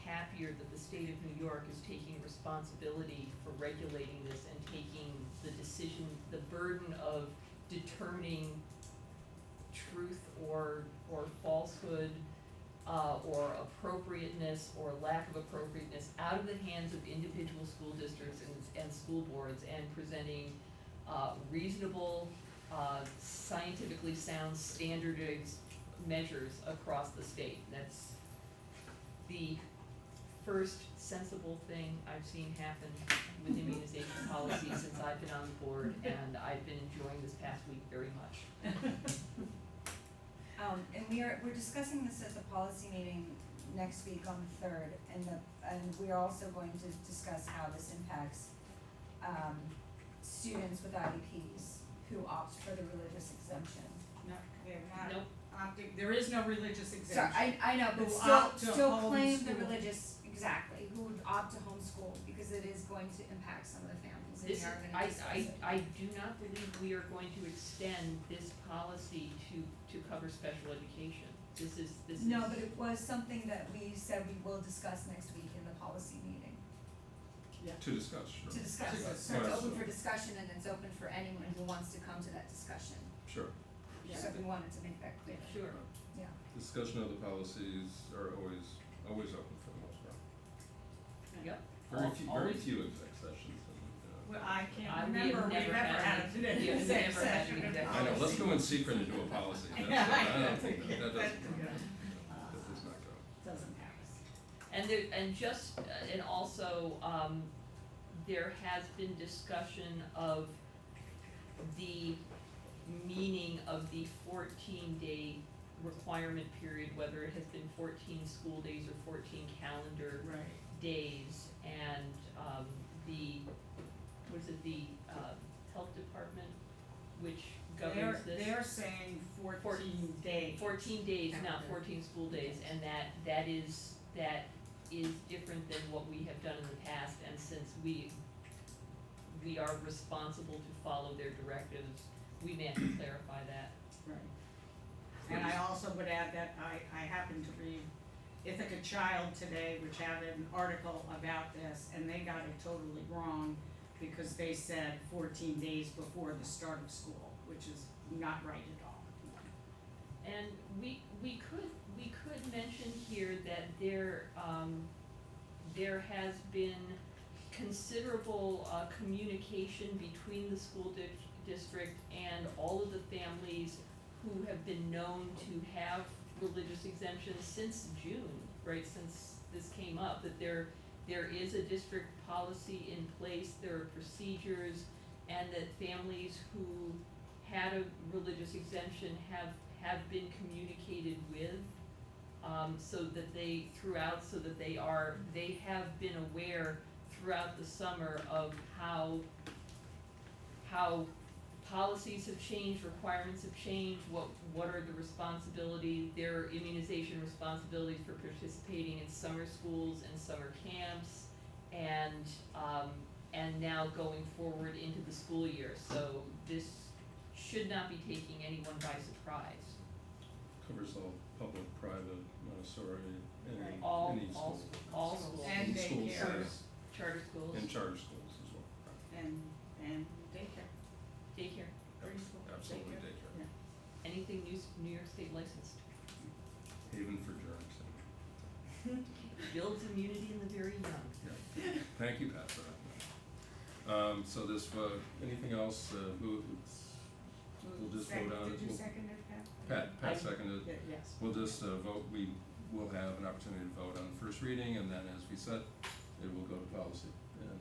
Speaker 3: happier that the state of New York is taking responsibility for regulating this and taking the decision, the burden of determining truth or falsehood, or appropriateness or lack of appropriateness out of the hands of individual school districts and school boards, and presenting reasonable, scientifically sound standardized measures across the state. That's the first sensible thing I've seen happen with immunization policy since I've been on the board, and I've been enjoying this past week very much.
Speaker 14: And we're discussing this at the policy meeting next week on the third, and we're also going to discuss how this impacts students with IEPs who opt for the religious exemption.
Speaker 2: No, they're not
Speaker 3: Nope.
Speaker 2: opting, there is no religious exemption.
Speaker 14: Sorry, I know, but
Speaker 2: Who
Speaker 14: still,
Speaker 2: opt to
Speaker 14: still claim the
Speaker 2: homeschool.
Speaker 14: religious, exactly, who would opt to homeschool, because it is going to impact some of the families, and we
Speaker 3: This is,
Speaker 14: are gonna discuss it.
Speaker 3: I do not believe we are going to extend this policy to cover special education. This is.
Speaker 14: No, but it was something that we said we will discuss next week in the policy meeting,
Speaker 1: To discuss, sure.
Speaker 14: to discuss
Speaker 2: To
Speaker 14: it, so
Speaker 1: discuss.
Speaker 14: it's open for discussion, and it's open for anyone who wants to come to that discussion,
Speaker 1: Sure.
Speaker 2: Yeah.
Speaker 14: so we wanted to make that clear,
Speaker 3: Sure.
Speaker 14: yeah.
Speaker 1: Discussion of the policies are always open for the most part.
Speaker 3: Yep.
Speaker 1: Very few exec sessions, and,
Speaker 2: Well, I
Speaker 3: we
Speaker 2: can't
Speaker 3: have
Speaker 2: remember, we've
Speaker 3: never
Speaker 2: never
Speaker 3: had
Speaker 2: had
Speaker 3: we
Speaker 2: an
Speaker 3: have
Speaker 2: exec
Speaker 3: never had
Speaker 2: session
Speaker 3: an
Speaker 2: in
Speaker 3: exec
Speaker 1: I know, let's
Speaker 2: policy.
Speaker 1: go in secret and do a policy, that's,
Speaker 2: Yeah,
Speaker 1: I don't
Speaker 2: I
Speaker 1: think,
Speaker 2: think
Speaker 1: that
Speaker 2: that,
Speaker 1: does not go.
Speaker 2: doesn't pass.
Speaker 3: And and also, there has been discussion of the meaning of the 14-day requirement period, whether it has been 14 school days or 14 calendar
Speaker 2: Right.
Speaker 3: days, and, the health department, which governs this?
Speaker 2: They're saying 14 days.
Speaker 3: 14 days, not
Speaker 11: Calendar.
Speaker 3: 14 school days, and that is different than what we have done in the past, and since we are responsible to follow their directives, we may have to clarify that.
Speaker 2: Right. And I also would add that I happened to read Ithaca Child today, which had an article about this, and they got it totally wrong because they said 14 days before the start of school, which is not right at all.
Speaker 3: And we could mention here that there has been considerable communication between the school district and all of the families who have been known to have religious exemptions since June, right, since this came up, that there is a district policy in place, there are procedures, and that families who had a religious exemption have been communicated with, so that they have been aware throughout the summer of how policies have changed, requirements have changed, what are the responsibilities, their immunization responsibilities for participating in summer schools and summer camps, and now going forward into the school year. So this should not be taking anyone by surprise.
Speaker 1: Covers all public, private, Montessori, any
Speaker 3: All
Speaker 1: school.
Speaker 3: schools.
Speaker 2: And
Speaker 1: Any school
Speaker 2: daycare.
Speaker 1: setting.
Speaker 3: Charter schools,
Speaker 1: And charter schools as well.
Speaker 2: And daycare.
Speaker 3: daycare, preschool,
Speaker 1: Absolutely
Speaker 3: daycare.
Speaker 1: daycare.
Speaker 3: Anything New York State licensed.
Speaker 1: Haven for germs.
Speaker 3: Builds immunity in the very young.
Speaker 1: Yeah. Thank you, Pat, for that. So this, anything else, we'll just vote on it.
Speaker 2: Did you
Speaker 1: We'll-
Speaker 2: second it, Pat?
Speaker 1: Pat seconded.
Speaker 2: Yes.
Speaker 1: We'll just vote, we will have an opportunity to vote on the first reading, and then as we said, it will go to policy. And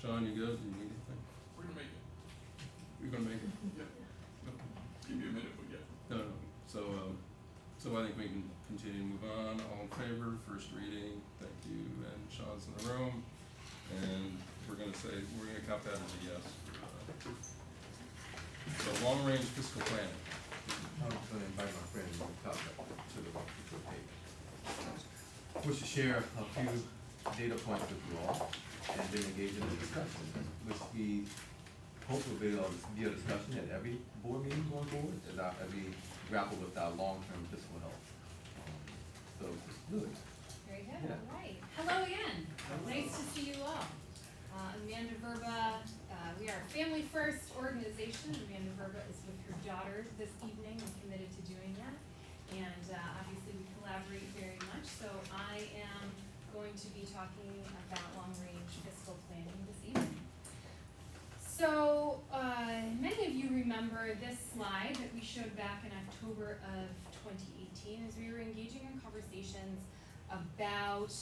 Speaker 1: Sean, you good? Do you need anything?
Speaker 8: We're gonna make it.
Speaker 1: You're gonna make it?
Speaker 8: Yeah. Give me a minute, but yeah.
Speaker 1: No. So I think we can continue to move on. All in favor, first reading, thank you, and Sean's in the room. And we're gonna count that as a yes. So long-range fiscal planning.
Speaker 7: I'm gonna invite my friend to talk to the page. Wish to share a few data points with you all, and then engage in a discussion, which we hope will be a discussion at every board meeting going forward, as we grapple with our long-term fiscal health. So, really,
Speaker 6: Very good,
Speaker 7: Yeah.
Speaker 6: all right. Hello again. Nice to see you all. Amanda Verba, we are a family first organization. Amanda Verba is with her daughter this evening and committed to doing that. And obviously we collaborate very much, so I am going to be talking about long-range fiscal planning this evening. So, many of you remember this slide that we showed back in October of 2018 as we were engaging in conversations about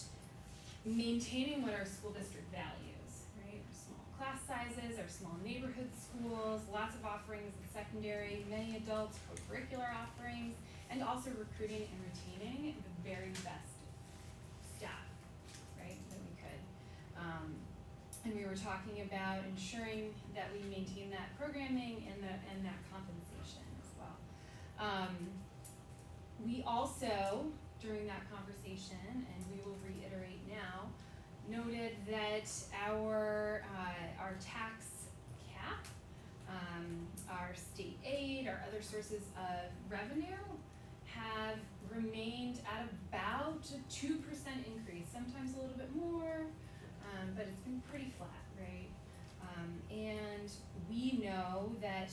Speaker 6: maintaining what our school district values, right? Our small class sizes, our small neighborhood schools, lots of offerings in secondary, many adults, co-curricular offerings, and also recruiting and retaining the very best staff, right, that we could. And we were talking about ensuring that we maintain that programming and that compensation as well. We also, during that conversation, and we will reiterate now, noted that our tax cap, our state aid, our other sources of revenue have remained at about a 2% increase, sometimes a little bit more, but it's been pretty flat, right? And we know that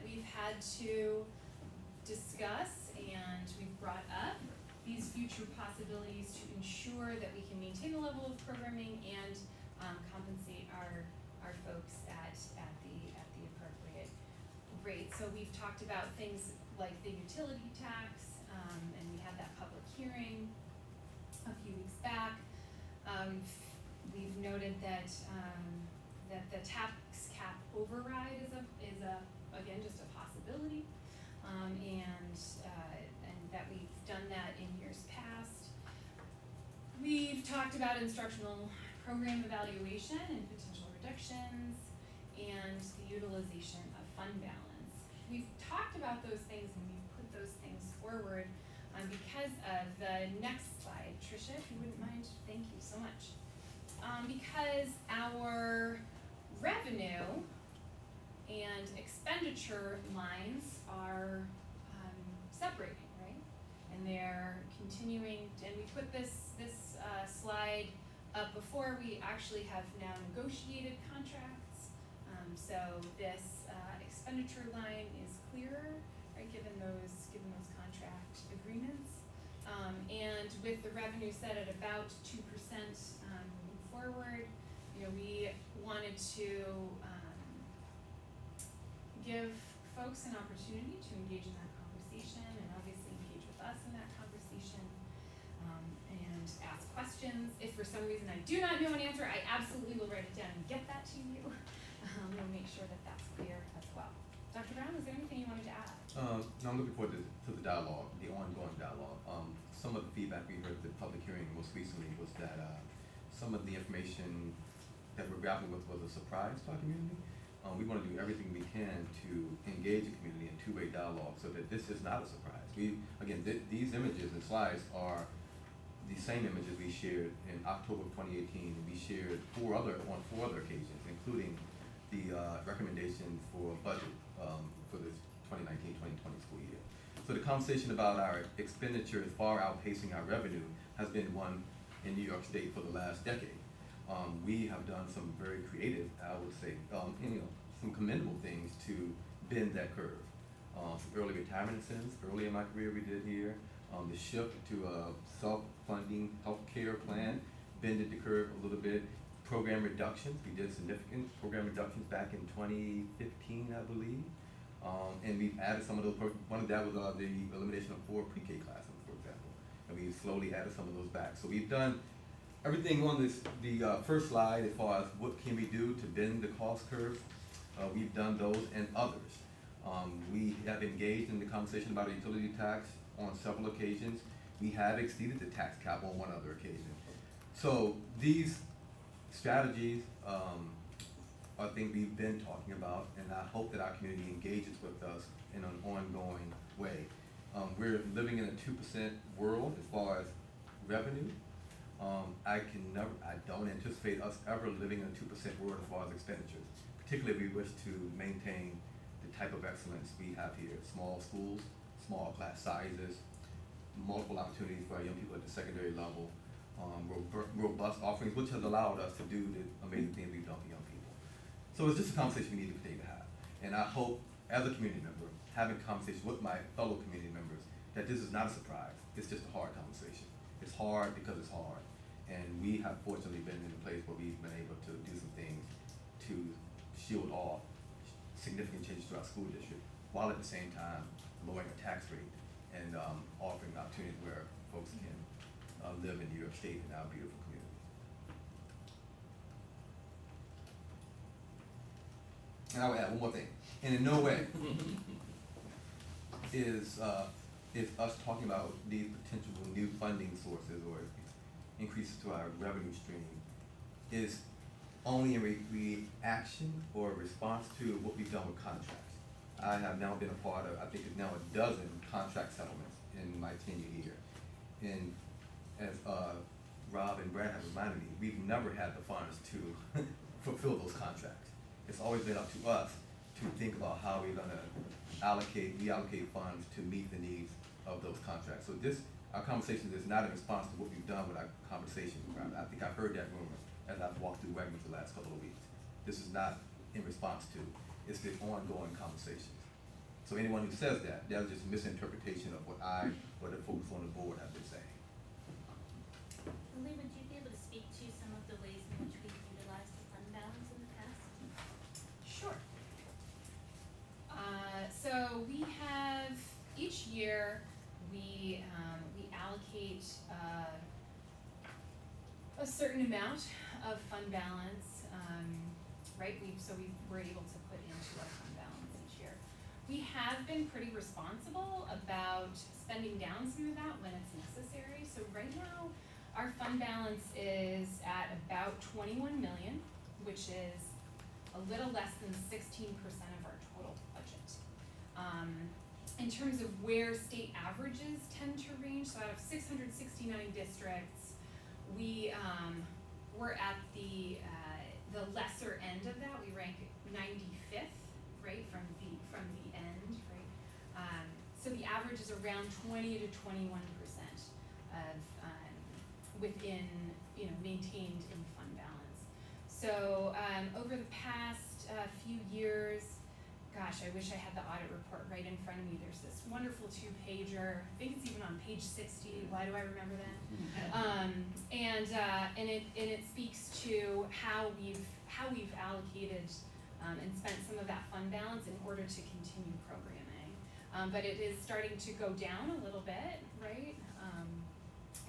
Speaker 6: we've had to discuss and we've brought up these future possibilities to ensure that we can maintain the level of programming and compensate our folks at the appropriate rate. So we've talked about things like the utility tax, and we had that public hearing a few weeks back. We've noted that the tax cap override is again just a possibility, and that we've done that in years past. We've talked about instructional program evaluation and potential reductions, and the utilization of fund balance. We've talked about those things and we've put those things forward because of the next slide. Tricia, if you wouldn't mind, thank you so much. Because our revenue and expenditure lines are separating, right? And they're continuing, and we put this slide up before we actually have now negotiated contracts. So this expenditure line is clearer, right, given those contract agreements. And with the revenue set at about 2% moving forward, we wanted to give folks an opportunity to engage in that conversation and obviously engage with us in that conversation, and ask questions. If for some reason I do not know an answer, I absolutely will write it down and get that to you. We'll make sure that that's clear as well. Dr. Brown, is there anything you wanted to add?
Speaker 7: no, I'm looking forward to the dialogue, the ongoing dialogue. Some of the feedback we heard at the public hearing most recently was that some of the information that we're grappling with was a surprise to our community. We wanna do everything we can to engage the community in two-way dialogue so that this is not a surprise. These images and slides are the same images we shared in October of 2018, and we shared on four other occasions, including the recommendation for budget for this 2019-2020 school year. So the conversation about our expenditures far outpacing our revenue has been one in New York State for the last decade. We have done some very creative, I would say, some commendable things to bend that curve. Some early retirement incentives, early in my career we did here. The shift to a self-funding healthcare plan bended the curve a little bit. Program reductions, we did significant program reductions back in 2015, I believe. And we've added some of those, one of that was the elimination of 4 pre-K classes, for example. And we slowly added some of those back. So we've done everything on the first slide as far as what can we do to bend the cost curve. We've done those and others. We have engaged in the conversation about a utility tax on several occasions. We have exceeded the tax cap on one other occasion. So these strategies are things we've been talking about, and I hope that our community engages with us in an ongoing way. We're living in a 2% world as far as revenue. I don't anticipate us ever living in a 2% world as far as expenditures, particularly if we wish to maintain the type of excellence we have here. Small schools, small class sizes, multiple opportunities for our young people at the secondary level, robust offerings, which has allowed us to do the amazing things we've done for young people. So it's just a conversation we need to continue to have. And I hope, as a community member, having conversations with my fellow community members, that this is not a surprise. It's just a hard conversation. It's hard because it's hard. And we have fortunately been in a place where we've been able to do some things to shield off significant changes to our school district, while at the same time lowering the tax rate and offering opportunities where folks can live in New York State in our beautiful community. And I would add one more thing, and in no way is us talking about these potential new funding sources or increases to our revenue stream is only in reaction or response to what we've done with contracts. I have now been a part of, I think it's now a dozen contract settlements in my tenure here. And as Rob and Brad have reminded me, we've never had the funds to fulfill those contracts. It's always been up to us to think about how we're gonna reallocate funds to meet the needs of those contracts. So our conversation is not in response to what we've done with our conversations. I think I've heard that rumor as I've walked through Wegmans the last couple of weeks. This is not in response to, it's the ongoing conversations. So anyone who says that is just a misinterpretation of what I or the folks on the board have been saying.
Speaker 13: Lily, would you be able to speak to some of the ways in which we've utilized the fund balance in the past?
Speaker 6: Sure. So we have, each year, we allocate a certain amount of fund balance, right? We're able to put into our fund balance each year. We have been pretty responsible about spending down some of that when it's necessary. So right now, our fund balance is at about 21 million, which is a little less than 16% of our total budget. In terms of where state averages tend to range, so out of 669 districts, we're at the lesser end of that. We rank 95th, right, from the end, right? So the average is around 20 to 21% of within, maintained in fund balance. So over the past few years, gosh, I wish I had the audit report right in front of me. There's this wonderful 2-pager. I think it's even on page 60. Why do I remember that? And it speaks to how we've allocated and spent some of that fund balance in order to continue programming. But it is starting to go down a little bit, right?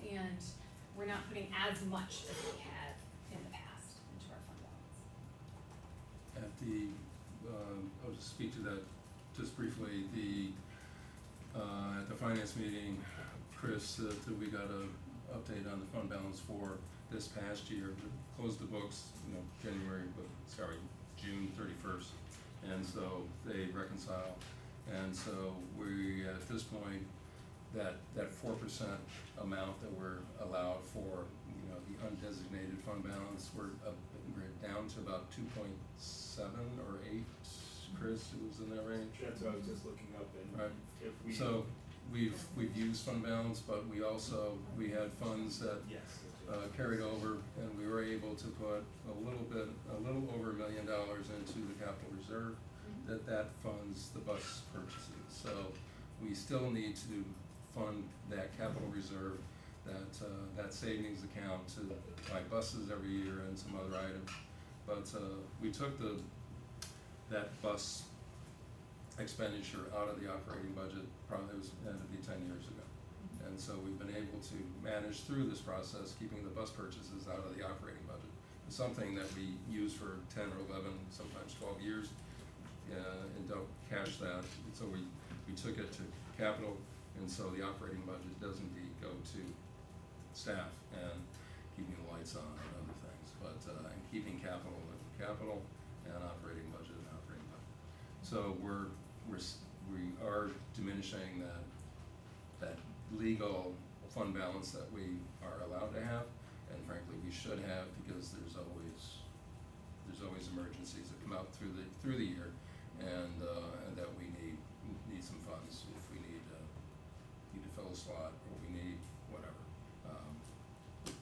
Speaker 6: And we're not putting as much as we had in the past into our fund balance.
Speaker 1: I'll just speak to that just briefly. At the finance meeting, Chris said that we got a update on the fund balance for this past year. We closed the books, June 31st, and so they reconcile. And so we, at this point, that 4% amount that we're allowed for, the undesignated fund balance, we're down to about 2.7 or 8, Chris, it was in that range?
Speaker 4: That's what I was just looking up, and
Speaker 1: Right.
Speaker 4: if we.
Speaker 1: So we've used fund balance, but we had funds that
Speaker 4: Yes.
Speaker 1: carried over, and we were able to put a little over $1 million into the capital reserve that funds the bus purchases. So we still need to fund that capital reserve, that savings account to buy buses every year and some other items. But we took that bus expenditure out of the operating budget, probably it had to be 10 years ago. And so we've been able to manage through this process, keeping the bus purchases out of the operating budget. It's something that we use for 10 or 11, sometimes 12 years, and don't cash that. So we took it to capital, and so the operating budget does indeed go to staff and keeping the lights on and other things. But and keeping capital and operating budget and operating budget. So we are diminishing that legal fund balance that we are allowed to have, and frankly we should have, because there's always emergencies that come up through the year, and that we need some funds if we need to fill a slot, or we need whatever,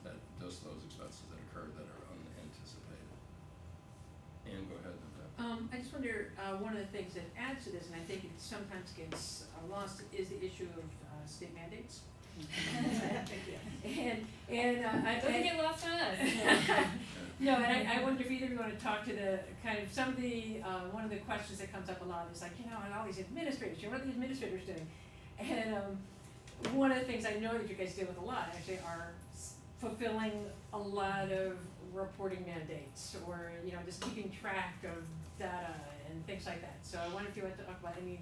Speaker 1: that just those expenses that occurred that are unanticipated. And go ahead, Nicole.
Speaker 5: I just wonder, one of the things that adds to this, and I think it sometimes gets lost, is the issue of state mandates. And
Speaker 6: Doesn't get lost on us.
Speaker 5: No, and I wonder if either of you want to talk to the kind of some of the one of the questions that comes up a lot is like, and all these administrators, what are the administrators doing? And one of the things I know that you guys deal with a lot actually are fulfilling a lot of reporting mandates, or just keeping track of data and things like that. So I wonder if you want to talk about any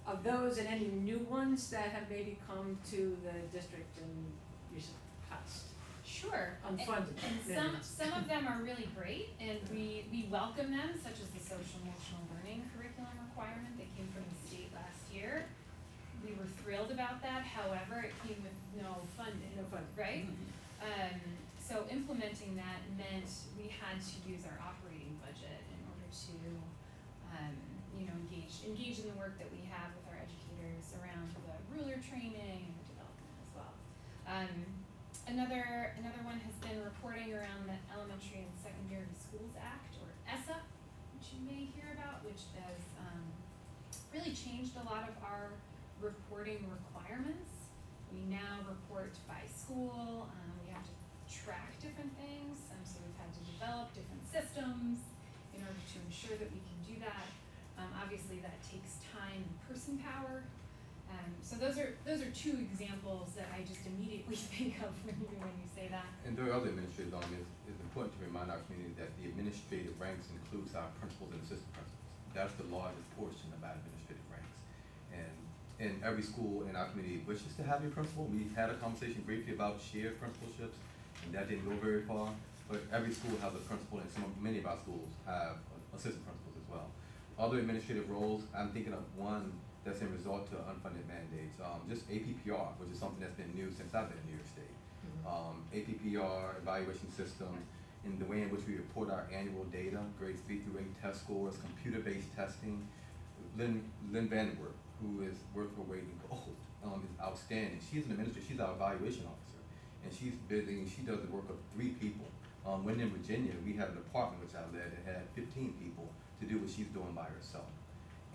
Speaker 5: of those and any new ones that have maybe come to the district in recent past.
Speaker 6: Sure.
Speaker 5: Unfunded.
Speaker 6: And some of them are really great, and we welcome them, such as the social emotional learning curriculum requirement that came from the state last year. We were thrilled about that. However, it came with no funding.
Speaker 5: No funding.
Speaker 6: Right? So implementing that meant we had to use our operating budget in order to engage in the work that we have with our educators around the ruler training and development as well. Another one has been reporting around the Elementary and Secondary Schools Act, or ESSA, which you may hear about, which has really changed a lot of our reporting requirements. We now report by school. We have to track different things, so we've had to develop different systems in order to ensure that we can do that. Obviously that takes time and person power. So those are two examples that I just immediately think of when you say that.
Speaker 7: And there are other administrators on this. It's important to remind our community that the administrative ranks includes our principals and assistant principals. That's the largest portion of our administrative ranks. And every school in our community wishes to have a principal. We had a conversation briefly about shared principalships, and that didn't go very far. But every school has a principal, and many of our schools have assistant principals as well. Other administrative roles, I'm thinking of one that's in result to unfunded mandates. Just APPR, which is something that's been new since I've been in New York State. APPR, evaluation system, in the way in which we report our annual data, grades 3 through 8 test scores, computer-based testing. Lynn Vandenberg, who is worth her weight in gold, is outstanding. She's an administrator, she's our evaluation officer, and she does the work of 3 people. When in Virginia, we had a department which I led that had 15 people to do what she's doing by herself.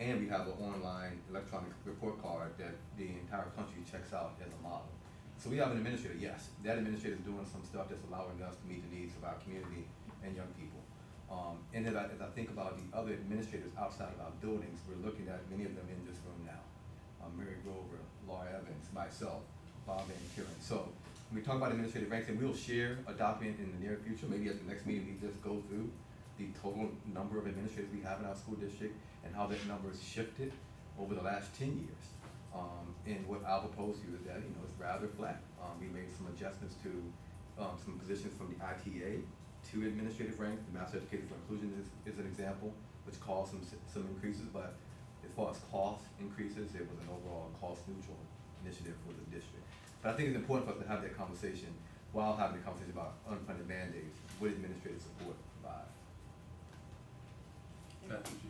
Speaker 7: And we have an online electronic report card that the entire country checks out as a model. So we have an administrator, yes, that administrator is doing some stuff that's allowing us to meet the needs of our community and young people. And as I think about the other administrators outside of our buildings, we're looking at many of them in this room now. Mary Grover, Laura Evans, myself, Bob and Kieran. So when we talk about administrative ranks, and we'll share a document in the near future, maybe at the next meeting we just go through the total number of administrators we have in our school district and how that number has shifted over the last 10 years. And what I'll propose to you is that, it's rather flat. We made some adjustments to, some positions from the ITA to administrative ranks. The Master Educator for Inclusion is an example, which caused some increases, but as far as cost increases, it was an overall cost neutral initiative for the district. But I think it's important for us to have that conversation while having a conversation about unfunded mandates, what administrative support provide.
Speaker 1: Dr. G.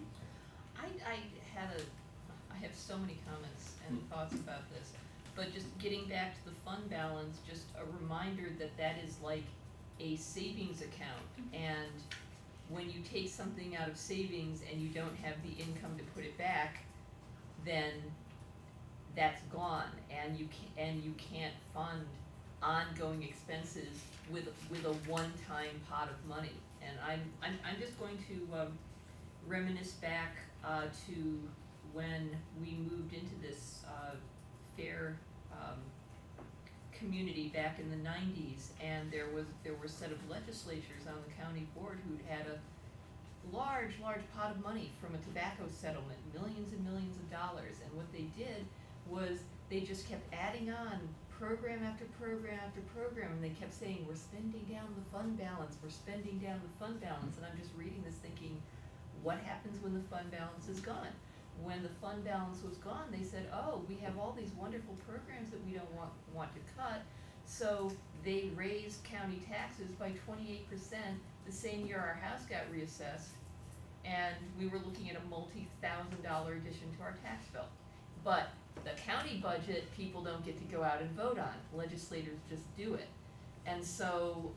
Speaker 3: I have so many comments and thoughts about this, but just getting back to the fund balance, just a reminder that that is like a savings account, and when you take something out of savings and you don't have the income to put it back, then that's gone, and you can't fund ongoing expenses with a one-time pot of money. And I'm just going to reminisce back to when we moved into this fair community back in the 90s, and there were a set of legislatures on the county board who had a large pot of money from a tobacco settlement, millions and millions of dollars, and what they did was they just kept adding on program after program after program, and they kept saying, we're spending down the fund balance, we're spending down the fund balance. And I'm just reading this thinking, what happens when the fund balance is gone? When the fund balance was gone, they said, oh, we have all these wonderful programs that we don't want to cut, so they raised county taxes by 28% the same year our house got reassessed, and we were looking at a multi-$1,000 addition to our tax bill. But the county budget, people don't get to go out and vote on, legislators just do it. And so,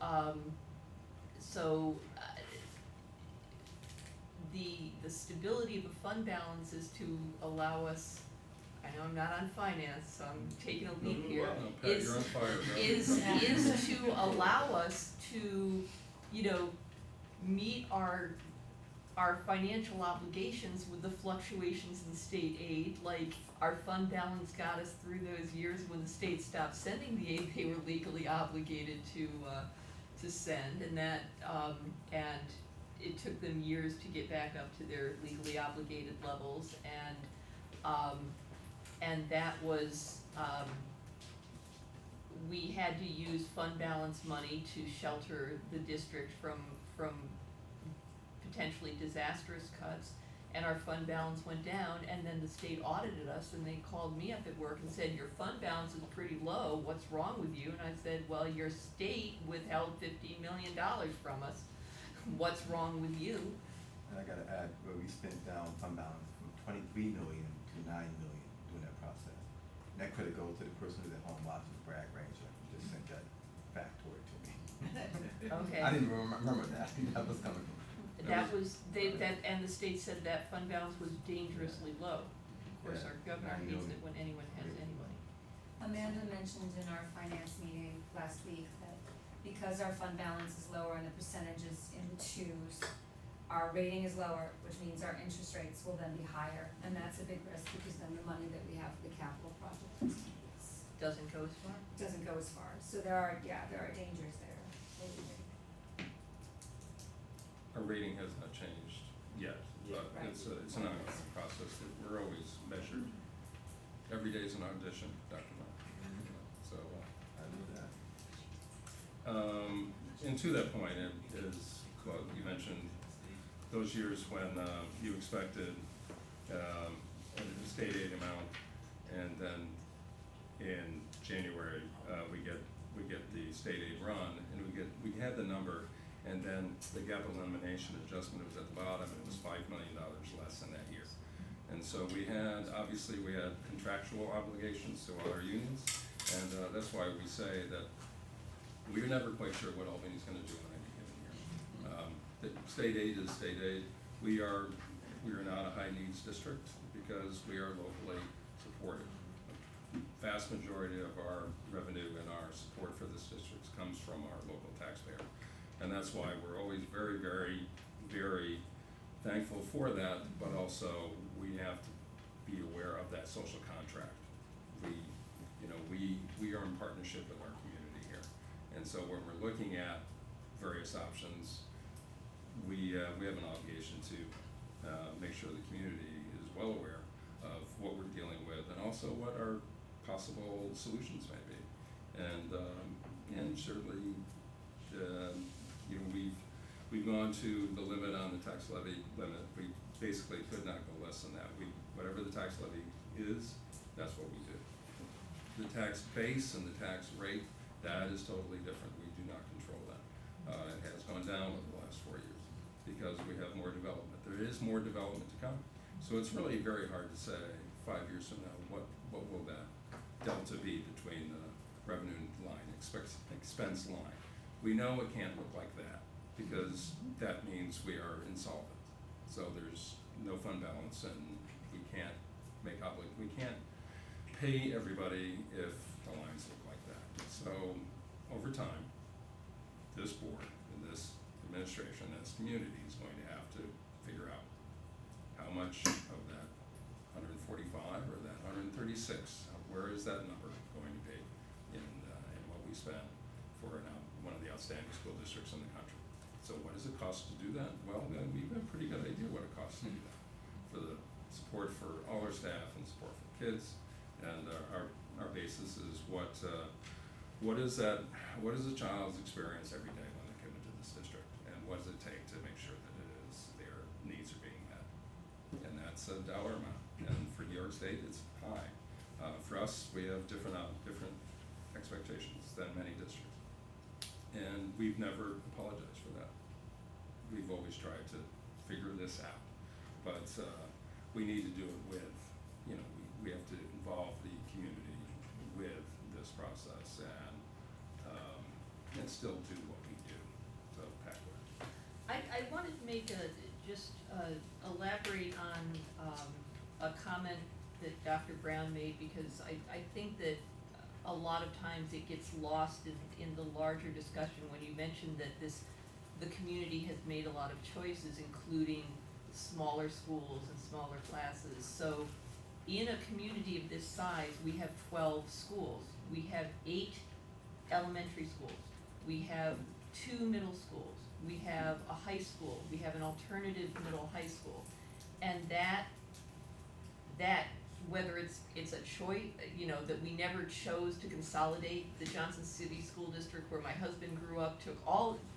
Speaker 3: the stability of the fund balance is to allow us, I know I'm not on finance, so I'm taking a leap here,
Speaker 1: Pat, you're on fire, bro.
Speaker 3: is to allow us to, meet our financial obligations with the fluctuations in state aid. Like, our fund balance got us through those years when the state stopped sending the aid they were legally obligated to send, and that and it took them years to get back up to their legally obligated levels, and that was we had to use fund balance money to shelter the district from potentially disastrous cuts, and our fund balance went down, and then the state audited us, and they called me up at work and said, your fund balance is pretty low, what's wrong with you? And I said, well, your state withheld $15 million from us, what's wrong with you?
Speaker 7: And I gotta add, where we spent down fund balance from 23 million to 9 million during that process. And that credit goes to the person who's at home watching, Brad Granger, who just sent that factoid to me.
Speaker 3: Okay.
Speaker 7: I didn't remember that, that was coming from.
Speaker 3: And the state said that fund balance was dangerously low. Of course,
Speaker 7: Yeah,
Speaker 3: our governor
Speaker 7: 9
Speaker 3: hates
Speaker 7: million.
Speaker 3: it when anyone has any money.
Speaker 14: Amanda mentioned in our finance meeting last week that because our fund balance is lower and the percentages in the twos, our rating is lower, which means our interest rates will then be higher, and that's a big risk because then the money that we have for the capital projects
Speaker 3: Doesn't go as far?
Speaker 14: doesn't go as far. So there are dangers there.
Speaker 1: Our rating has not changed yet, but
Speaker 14: Right.
Speaker 1: it's an ongoing process that we're always measured. Every day is an audition, Dr. Mark. So,
Speaker 7: I knew that.
Speaker 1: and to that point, it is, well, you mentioned those years when you expected a state aid amount, and then in January we get the state aid run, and we had the number, and then the gap elimination adjustment was at the bottom, and it was $5 million less than that year. And so we had contractual obligations to all our unions, and that's why we say that we're never quite sure what Albany's gonna do in any given year. The state aid is state aid. We are not a high needs district because we are locally supported. The vast majority of our revenue and our support for this district comes from our local taxpayer. And that's why we're always very, very, very thankful for that, but also we have to be aware of that social contract. We are in partnership with our community here. And so when we're looking at various options, we have an obligation to make sure the community is well aware of what we're dealing with, and also what our possible solutions may be. And certainly, you know, we've gone to the limit on the tax levy limit. We basically could not go less than that. Whatever the tax levy is, that's what we do. The tax base and the tax rate, that is totally different. We do not control that. It has gone down over the last 4 years because we have more development. There is more development to come. So it's really very hard to say 5 years from now, what will that delta be between the revenue line, expense line. We know it can't look like that because that means we are insolvent. So there's no fund balance and we can't we can't pay everybody if the lines look like that. So over time, this board and this administration, this community is going to have to figure out how much of that 145 or that 136, where is that number going to be in what we spend for one of the outstanding school districts in the country. So what does it cost to do that? Well, we've got a pretty good idea what it costs to do that. For the support for all our staff and support for kids, and our basis is what is a child's experience every day when they come into this district, and what does it take to make sure that their needs are being met, and that's a dollar amount. And for New York State, it's high. For us, we have different expectations than many districts, and we've never apologized for that. We've always tried to figure this out, but we need to do it with, we have to involve the community with this process and still do what we do. So, Packwood.
Speaker 3: I wanted to make elaborate on a comment that Dr. Brown made, because I think that a lot of times it gets lost in the larger discussion when you mentioned that the community has made a lot of choices, including smaller schools and smaller classes. So in a community of this size, we have 12 schools. We have 8 elementary schools. We have 2 middle schools. We have a high school. We have an alternative middle high school. And that whether it's a choice, that we never chose to consolidate the Johnson City School District where my husband grew up,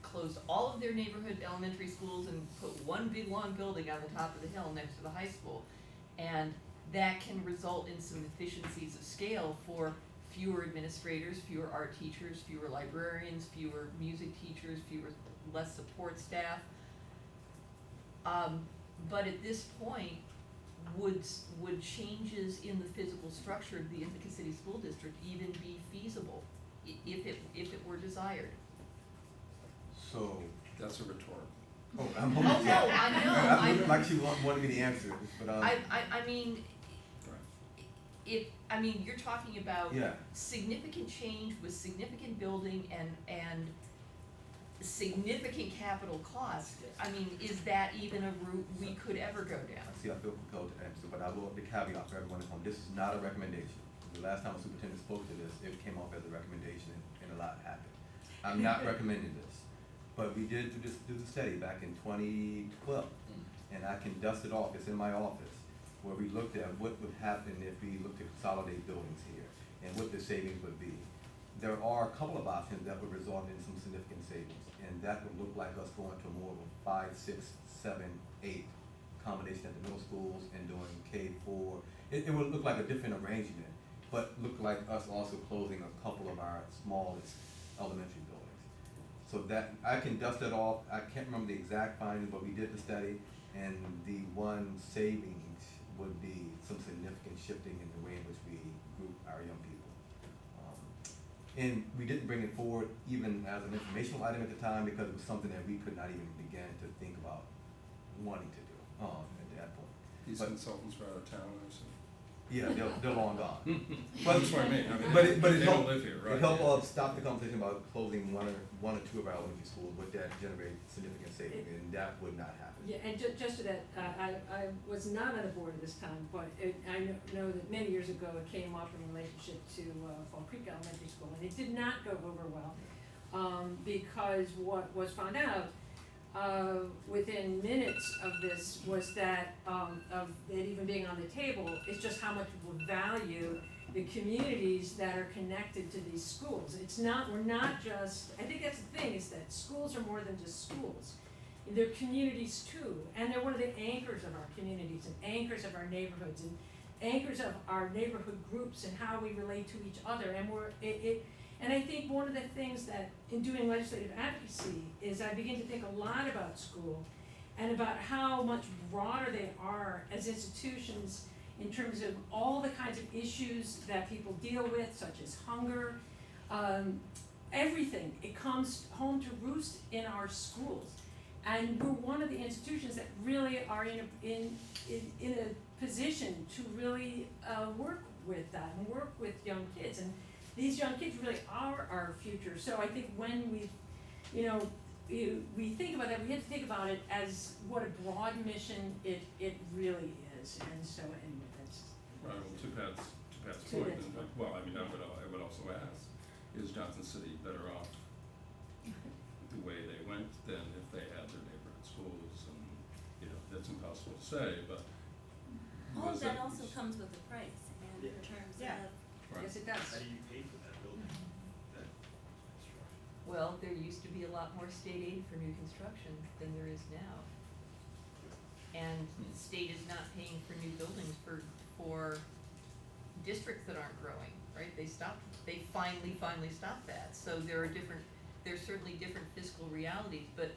Speaker 3: closed all of their neighborhood elementary schools and put one big long building on the top of the hill next to the high school. And that can result in some efficiencies of scale for fewer administrators, fewer art teachers, fewer librarians, fewer music teachers, less support staff. But at this point, would changes in the physical structure of the Ithaca City School District even be feasible if it were desired?
Speaker 7: So.
Speaker 1: That's a rhetorical.
Speaker 7: Oh, I'm
Speaker 3: Oh, no, I know.
Speaker 7: I would like you wanted me to answer, but
Speaker 3: I mean,
Speaker 1: Right.
Speaker 3: you're talking about
Speaker 7: Yeah.
Speaker 3: significant change with significant building and significant capital cost. Is that even a route we could ever go down?
Speaker 7: See, I feel compelled to answer, but I will, the caveat for everyone at home, this is not a recommendation. The last time a superintendent spoke to this, it came off as a recommendation and a lot happened. I'm not recommending this, but we did do the study back in 2012, and I can dust it off, it's in my office, where we looked at what would happen if we looked to consolidate buildings here, and what the savings would be. There are a couple of options that would result in some significant savings, and that would look like us going to more of a 5, 6, 7, 8 combination at the middle schools and doing K-4. It would look like a different arrangement, but look like us also closing a couple of our smallest elementary buildings. So that, I can dust it off, I can't remember the exact findings, but we did the study, and the one savings would be some significant shifting in the way in which we group our young people. And we didn't bring it forward even as an informational item at the time because it was something that we could not even begin to think about wanting to do at that point.
Speaker 1: These
Speaker 7: But-
Speaker 1: consultants are out of town, I see.
Speaker 7: Yeah, they're long gone.
Speaker 1: That's what I mean.
Speaker 7: But it
Speaker 1: They don't
Speaker 7: helped,
Speaker 1: live here, right?
Speaker 7: it helped
Speaker 1: Yeah.
Speaker 7: stop the conversation about closing one or two of our elementary schools, would that generate significant savings, and that would not happen.
Speaker 5: Yeah, and just to that, I was not on the board at this time, but I know that many years ago it came up in relationship to Fall Creek Elementary School, and it did not go over well, because what was found out within minutes of this was that, of it even being on the table, is just how much people value the communities that are connected to these schools. It's not, we're not just, I think that's the thing, is that schools are more than just schools. They're communities too, and they're one of the anchors of our communities and anchors of our neighborhoods and anchors of our neighborhood groups and how we relate to each other. And and I think one of the things that in doing legislative advocacy is I begin to think a lot about school and about how much broader they are as institutions in terms of all the kinds of issues that people deal with, such as hunger, everything. It comes home to roost in our schools. And we're one of the institutions that really are in a position to really work with that and work with young kids. And these young kids really are our future. So I think when we think about that, we have to think about it as what a broad mission it really is. And so anyway, that's
Speaker 1: Right, well, to Pat's point, and, well, I mean, I would also ask, is Johnson City better off the way they went than if they had their neighborhood schools? And, that's impossible to say, but.
Speaker 13: All of
Speaker 1: was
Speaker 13: that
Speaker 1: it-
Speaker 13: also comes with a price, and in terms
Speaker 2: Yeah.
Speaker 13: of,
Speaker 1: Right.
Speaker 5: yes, it does.
Speaker 4: How do you pay for that building, that construction?
Speaker 3: Well, there used to be a lot more state aid for new construction than there is now. And the state is not paying for new buildings for districts that aren't growing, right? They finally stopped that. So there's certainly different fiscal realities, but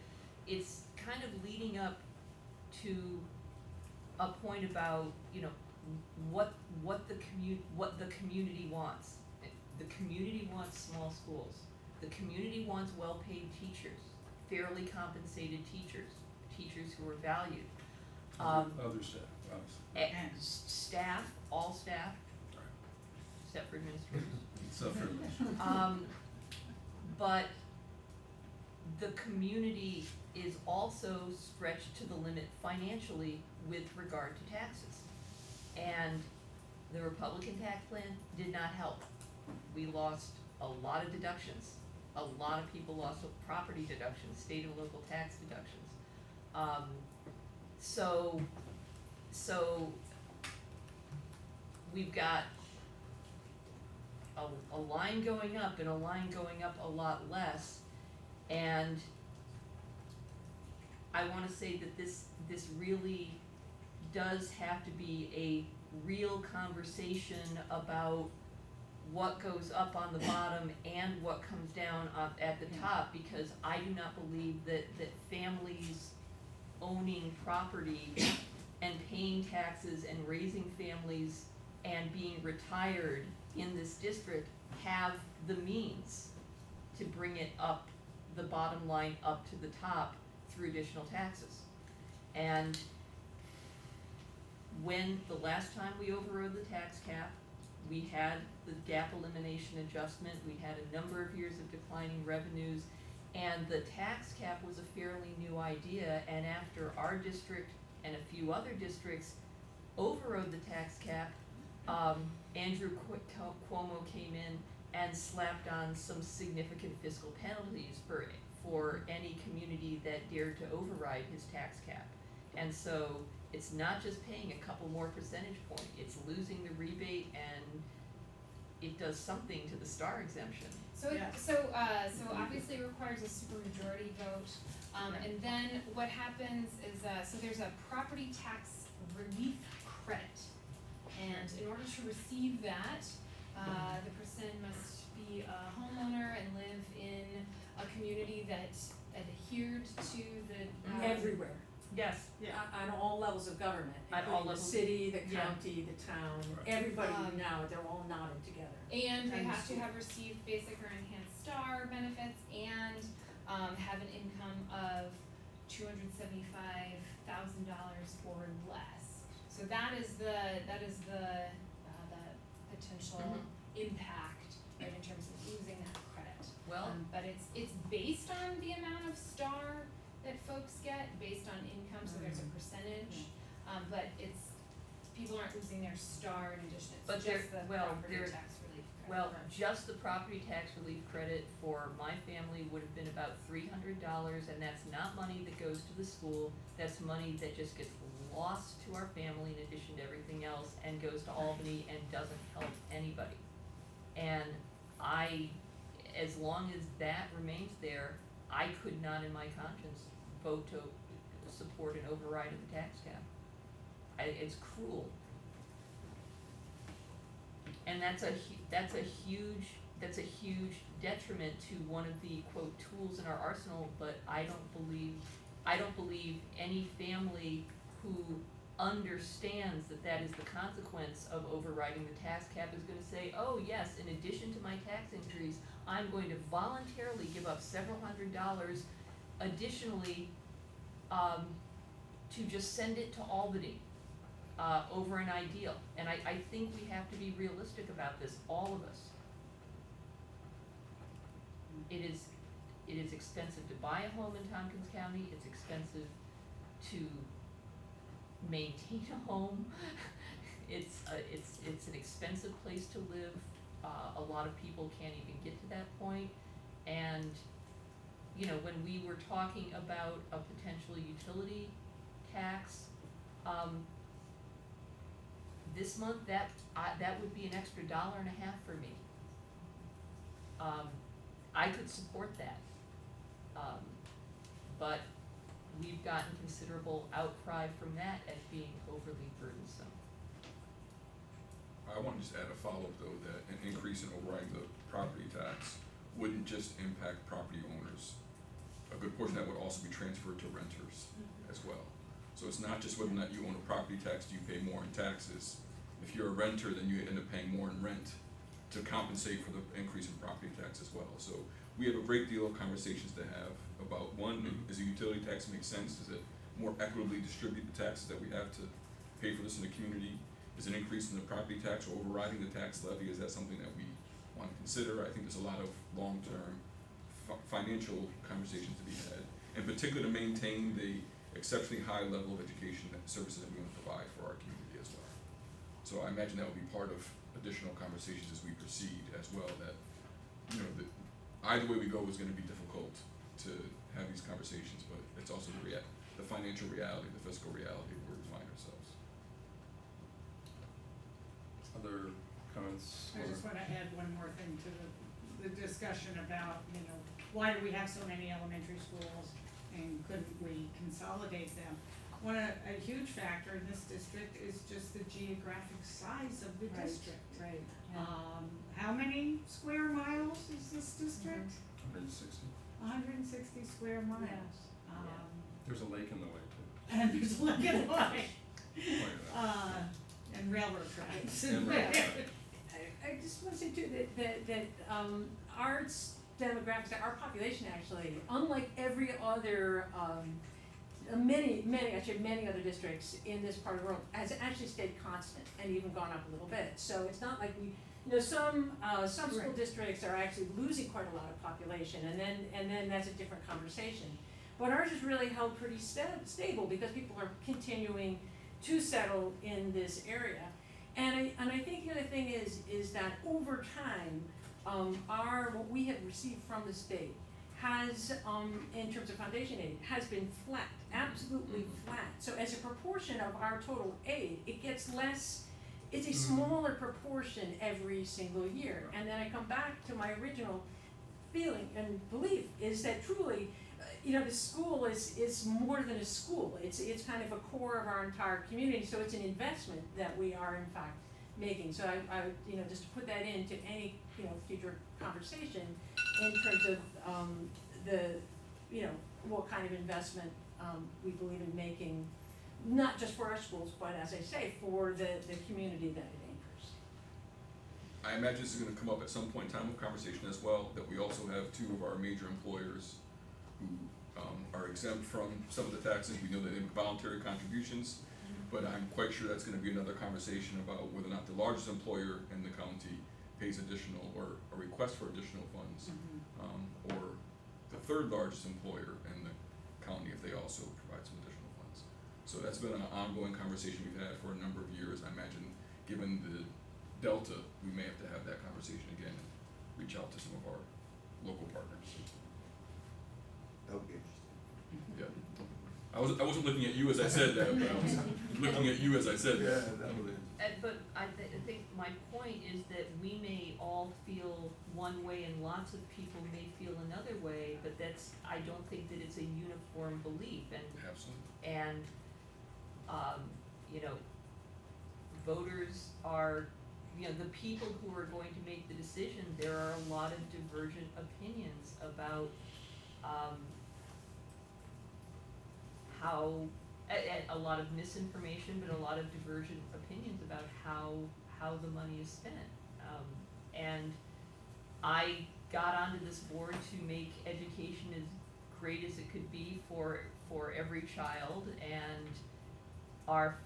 Speaker 3: it's kind of leading up to a point about, what the community wants. The community wants small schools. The community wants well-paid teachers, fairly compensated teachers who are valued.
Speaker 1: Other staff, obviously.
Speaker 2: And
Speaker 3: Staff, all staff, except for administrators.
Speaker 1: So for,
Speaker 3: But the community is also stretched to the limit financially with regard to taxes. And the Republican tax plan did not help. We lost a lot of deductions. A lot of people lost property deductions, state and local tax deductions. So we've got a line going up and a line going up a lot less. And I wanna say that this really does have to be a real conversation about what goes up on the bottom and what comes down at the top, because I do not believe that families owning property and paying taxes and raising families and being retired in this district have the means to bring it up, the bottom line up to the top through additional taxes. And when the last time we overrode the tax cap, we had the gap elimination adjustment, we had a number of years of declining revenues, and the tax cap was a fairly new idea, and after our district and a few other districts overrode the tax cap, Andrew Cuomo came in and slapped on some significant fiscal penalties for any community that dared to override his tax cap. And so it's not just paying a couple more percentage points, it's losing the rebate, and it does something to the star exemption.
Speaker 6: So so obviously it requires a supermajority vote, and then what happens is, so there's a property tax relief credit, and in order to receive that, the person must be a homeowner and live in a community that adhered to the
Speaker 5: Everywhere.
Speaker 3: Yes.
Speaker 5: On all levels of government,
Speaker 3: At all
Speaker 5: including the
Speaker 3: levels.
Speaker 5: city, the
Speaker 3: Yeah.
Speaker 5: county, the town,
Speaker 1: Right.
Speaker 5: everybody now, they're all knotted together.
Speaker 6: And they
Speaker 5: And
Speaker 6: have to
Speaker 5: so-
Speaker 6: have received basic or enhanced star benefits and have an income of $275,000 or less. So that is the potential impact, right, in terms of losing that credit.
Speaker 3: Well,
Speaker 6: But it's based on the amount of star that folks get, based on income, so there's a percentage. But people aren't losing their star in addition,
Speaker 3: But
Speaker 6: it's
Speaker 3: there-
Speaker 6: just the
Speaker 3: well,
Speaker 6: property
Speaker 3: there-
Speaker 6: tax relief.
Speaker 3: Well, just the property tax relief credit for my family would have been about $300, and that's not money that goes to the school, that's money that just gets lost to our family in addition to everything else and goes to Albany and doesn't help anybody. And as long as that remains there, I could not in my conscience vote to support an override of the tax cap. It's cruel. And that's a huge detriment to one of the quote tools in our arsenal, but I don't believe any family who understands that that is the consequence of overriding the tax cap is gonna say, oh yes, in addition to my tax increase, I'm going to voluntarily give up several $100s additionally to just send it to Albany over an ideal. And I think we have to be realistic about this, all of us. It is expensive to buy a home in Tompkins County, it's expensive to maintain a home. It's an expensive place to live. A lot of people can't even get to that point. And, you know, when we were talking about a potential utility tax, this month, that would be an extra $1.50 for me. I could support that. But we've gotten considerable outcry from that as being overly burdensome.
Speaker 8: I want to just add a follow-up though, that an increase in overriding the property tax wouldn't just impact property owners. A good portion of that would also be transferred to renters as well. So it's not just whether or not you own a property tax, do you pay more in taxes. If you're a renter, then you end up paying more in rent to compensate for the increase in property tax as well. So we have a great deal of conversations to have about, one, does a utility tax make sense? Does it more equitably distribute the taxes that we have to pay for this in the community? Is an increase in the property tax or overriding the tax levy, is that something that we want to consider? I think there's a lot of long-term financial conversations to be had, in particular to maintain the exceptionally high level of education services that we want to provide for our community as well. So I imagine that will be part of additional conversations as we proceed as well, that, you know, either way we go is going to be difficult to have these conversations, but it's also the financial reality, the fiscal reality where we find ourselves.
Speaker 1: Other comments?
Speaker 2: I just wanna add one more thing to the discussion about, you know, why do we have so many elementary schools and couldn't we consolidate them? A huge factor in this district is just the geographic size of the district.
Speaker 5: Right.
Speaker 2: How many square miles is this district?
Speaker 1: 160.
Speaker 2: 160 square miles.
Speaker 1: There's a lake in the way too.
Speaker 2: And there's a lake in the way.
Speaker 1: Pointed out.
Speaker 2: And railroad tracks.
Speaker 1: And railroad tracks.
Speaker 5: I just want to say too that our demographics, our population actually, unlike every other, many other districts in this part of the world, has actually stayed constant and even gone up a little bit. So it's not like some school districts are actually losing quite a lot of population, and then that's a different conversation. But ours is really held pretty stable because people are continuing to settle in this area. And I think the other thing is that over time, what we have received from the state has, in terms of foundation aid, has been flat, absolutely flat. So as a proportion of our total aid, it gets less, it's a smaller proportion every single year. And then I come back to my original feeling and belief is that truly, the school is more than a school. It's kind of a core of our entire community. So it's an investment that we are in fact making. So I just to put that into any future conversation in terms of what kind of investment we believe in making, not just for our schools, but as I say, for the community that it anchors.
Speaker 8: I imagine this is going to come up at some point in time of conversation as well, that we also have two of our major employers who are exempt from some of the taxes. We know that they make voluntary contributions, but I'm quite sure that's going to be another conversation about whether or not the largest employer in the county pays additional or a request for additional funds, or the third largest employer in the county if they also provide some additional funds. So that's been an ongoing conversation we've had for a number of years. I imagine given the delta, we may have to have that conversation again and reach out to some of our local partners.
Speaker 7: That would be interesting.
Speaker 8: Yeah. I wasn't looking at you as I said that, but I was looking at you as I said that.
Speaker 7: That would be.
Speaker 3: But I think my point is that we may all feel one way and lots of people may feel another way, but I don't think that it's a uniform belief,
Speaker 8: Absolutely.
Speaker 3: you know, voters are, the people who are going to make the decision, there are a lot of divergent opinions about, how, a lot of misinformation, but a lot of divergent opinions about how the money is spent. And I got onto this board to make education as great as it could be for every child, and our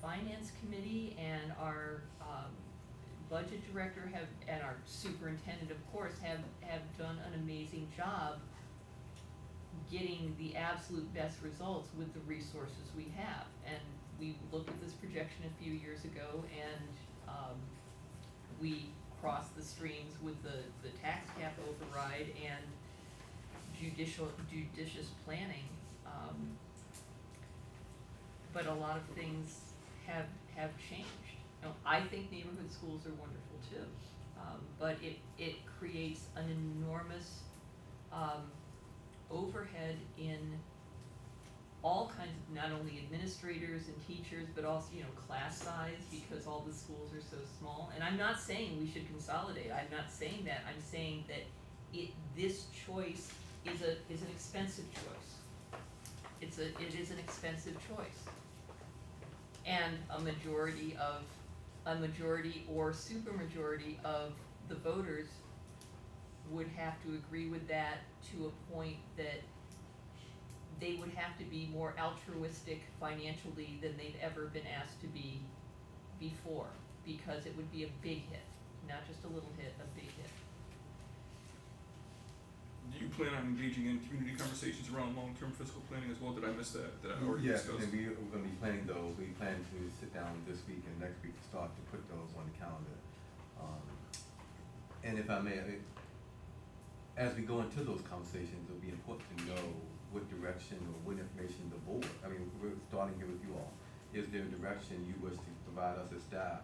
Speaker 3: finance committee and our budget director and our superintendent, of course, have done an amazing job getting the absolute best results with the resources we have. And we looked at this projection a few years ago, and we crossed the streams with the tax cap override and judicious planning. But a lot of things have changed. I think neighborhood schools are wonderful too, but it creates an enormous overhead in all kinds of, not only administrators and teachers, but also, class size, because all the schools are so small. And I'm not saying we should consolidate, I'm not saying that, I'm saying that this choice is an expensive choice. It is an expensive choice. And a majority or supermajority of the voters would have to agree with that to a point that they would have to be more altruistic financially than they've ever been asked to be before, because it would be a big hit, not just a little hit, a big hit.
Speaker 8: Do you plan on engaging in community conversations around long-term fiscal planning as well? Did I miss that? Did I already discuss?
Speaker 7: Yes, and we're gonna be planning those. We plan to sit down this week and next week to start to put those on the calendar. And if I may, as we go into those conversations, it'll be important to know what direction or what information the board, we're starting here with you all. Is there a direction you wish to provide us as staff,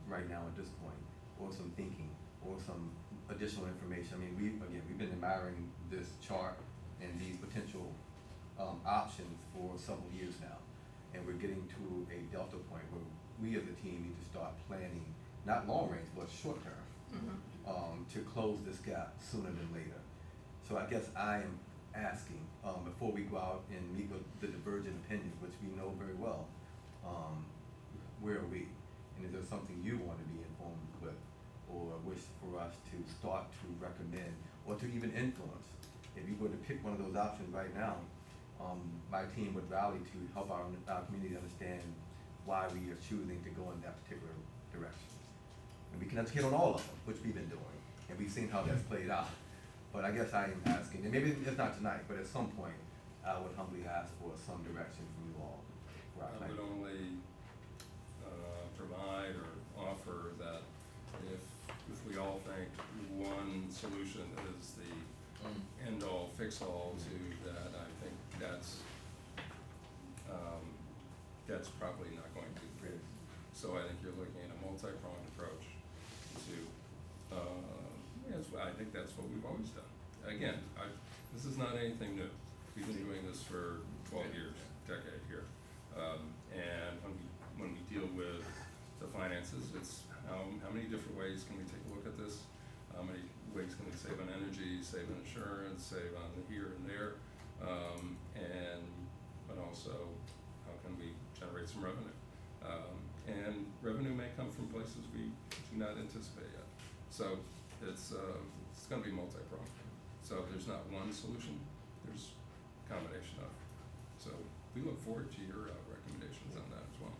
Speaker 7: right now at this point, or some thinking, or some additional information? We've been admiring this chart and these potential, options for several years now. And we're getting to a delta point where we as a team need to start planning, not long range, but short term. To close this gap sooner than later. So I guess I am asking, before we go out and meet with the divergent opinions, which we know very well, where are we? And is there something you want to be informed with, or wish for us to start to recommend, or to even influence? If you were to pick one of those options right now, my team would rally to help our community understand why we are choosing to go in that particular direction. And we can educate on all of them, which we've been doing, and we've seen how that's played out. But I guess I am asking, and maybe it's not tonight, but at some point, I would humbly ask for some direction from you all.
Speaker 1: I would only provide or offer that if we all think one solution is the end-all, fix-all to that, I think that's probably not going to be. So I think you're looking at a multi-pronged approach to, yes, I think that's what we've always done. Again, this is not anything new. We've been doing this for 12 years, decade here. And when we deal with the finances, it's how many different ways can we take a look at this? How many ways can we save on energy, save on insurance, save on the here and there? But also, how can we generate some revenue? And revenue may come from places we do not anticipate yet. So it's gonna be multi-pronged. So there's not one solution, there's a combination of. So we look forward to your recommendations on that as well.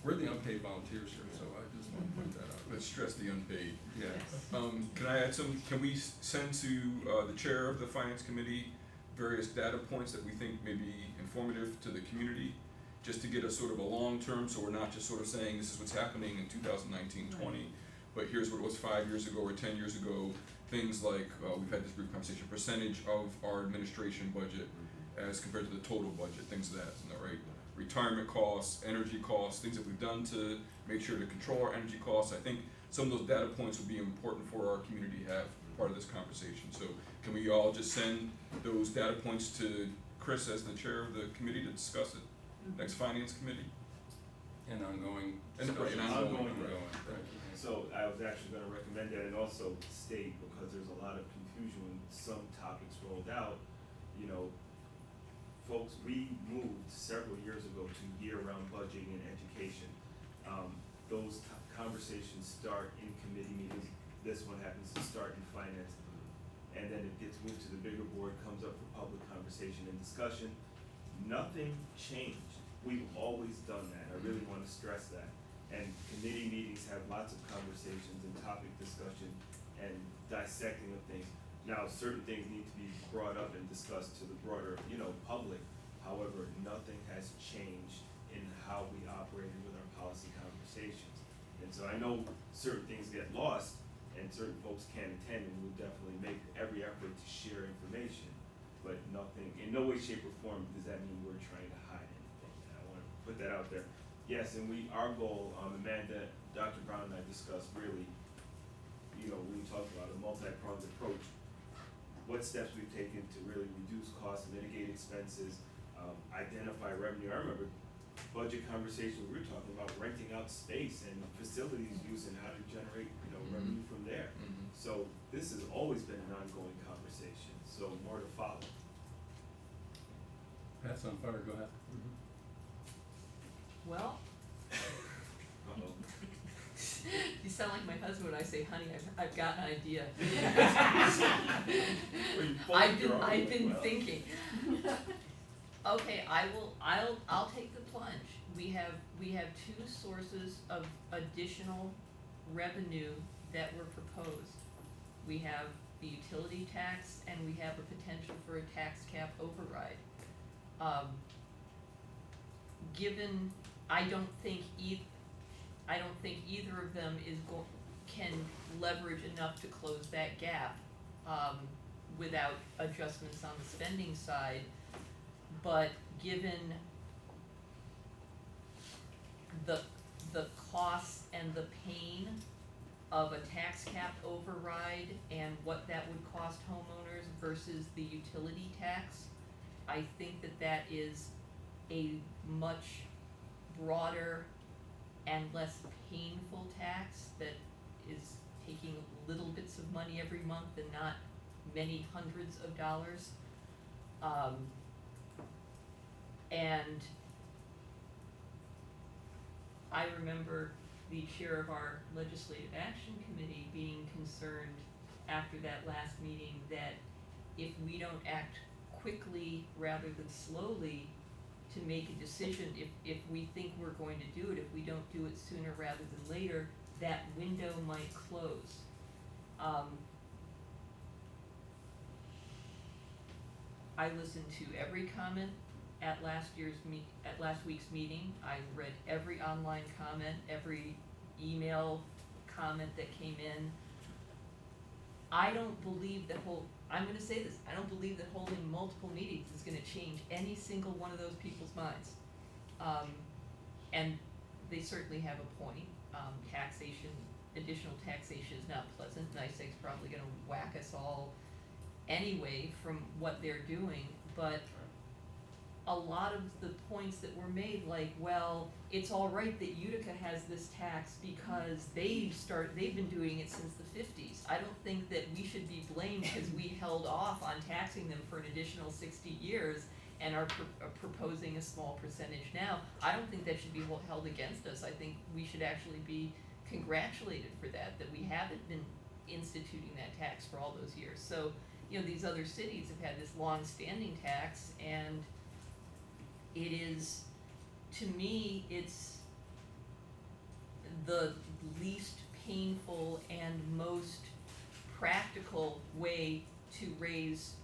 Speaker 1: We're the unpaid volunteers here, so I just want to point that out.
Speaker 8: Let's stress the unpaid.
Speaker 1: Yeah.
Speaker 8: Can I add can we send to the chair of the finance committee various data points that we think may be informative to the community? just to get a sort of a long term, so we're not just sort of saying this is what's happening in 2019-20, but here's what it was 5 years ago or 10 years ago. Things like, we've had this brief conversation, percentage of our administration budget as compared to the total budget, things of that, right? Retirement costs, energy costs, things that we've done to make sure to control our energy costs. I think some of those data points will be important for our community to have part of this conversation. So can we all just send those data points to Chris as the chair of the committee to discuss it? Next finance committee?
Speaker 1: And ongoing
Speaker 8: And
Speaker 1: discussions.
Speaker 4: Ongoing,
Speaker 1: Right.
Speaker 4: So I was actually gonna recommend that and also state, because there's a lot of confusion when some topics rolled out, you know, folks, we moved several years ago to year-round budgeting and education. Those conversations start in committee meetings. This one happens to start in finance. And then it gets moved to the bigger board, comes up for public conversation and discussion. Nothing changed. We've always done that. I really wanna stress that. And committee meetings have lots of conversations and topic discussion and dissecting of things. Now, certain things need to be brought up and discussed to the broader, you know, public. However, nothing has changed in how we operated with our policy conversations. And so I know certain things get lost and certain folks can't attend, and we'll definitely make every effort to share information. But nothing, in no way, shape, or form does that mean we're trying to hide anything. And I wanna put that out there. Yes, and our goal, Amanda, Dr. Brown and I discussed really, you know, we talked about a multi-pronged approach. What steps we've taken to really reduce costs, mitigate expenses, identify revenue. I remember budget conversation, we were talking about renting out space and facilities use and how to generate, you know, revenue from there. So this has always been an ongoing conversation, so more to follow.
Speaker 1: Pat's on fire, go ahead.
Speaker 3: Well,
Speaker 4: Uh-oh.
Speaker 3: you sound like my husband when I say, honey, I've got an idea.
Speaker 4: Well, you folded your arms
Speaker 3: I've been
Speaker 4: well.
Speaker 3: thinking. Okay, I'll take the plunge. We have two sources of additional revenue that were proposed. We have the utility tax and we have a potential for a tax cap override. Given, I don't think either of them can leverage enough to close that gap, without adjustments on the spending side. But given the costs and the pain of a tax cap override and what that would cost homeowners versus the utility tax, I think that is a much broader and less painful tax that is taking little bits of money every month and not many hundreds of dollars. And I remember the chair of our legislative action committee being concerned after that last meeting that if we don't act quickly rather than slowly to make a decision, if we think we're going to do it, if we don't do it sooner rather than later, that window might close. I listened to every comment at last week's meeting. I read every online comment, every email comment that came in. I don't believe that I'm gonna say this, I don't believe that holding multiple meetings is gonna change any single one of those people's minds. And they certainly have a point. Additional taxation is not pleasant. NICEAG's probably gonna whack us all anyway from what they're doing, but a lot of the points that were made, like, well, it's all right that Utica has this tax because they've been doing it since the 50s. I don't think that we should be blamed because we held off on taxing them for an additional 60 years and are proposing a small percentage now. I don't think that should be held against us. I think we should actually be congratulated for that we haven't been instituting that tax for all those years. So, you know, these other cities have had this long-standing tax, and it is, to me, it's the least painful and most practical way to raise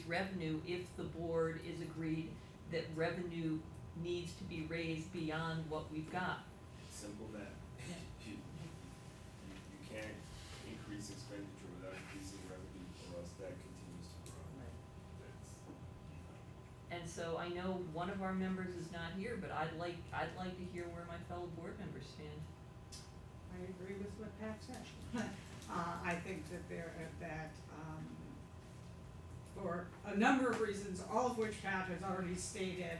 Speaker 3: revenue if the board is agreed that revenue needs to be raised beyond what we've got.
Speaker 4: Simple math.
Speaker 3: Yeah.
Speaker 4: You can't increase expenditure without increasing revenue, or else that continues to grow. That's,
Speaker 3: And so I know one of our members is not here, but I'd like to hear where my fellow board members stand.
Speaker 2: I agree with what Pat said. I think that for a number of reasons, all of which Pat has already stated,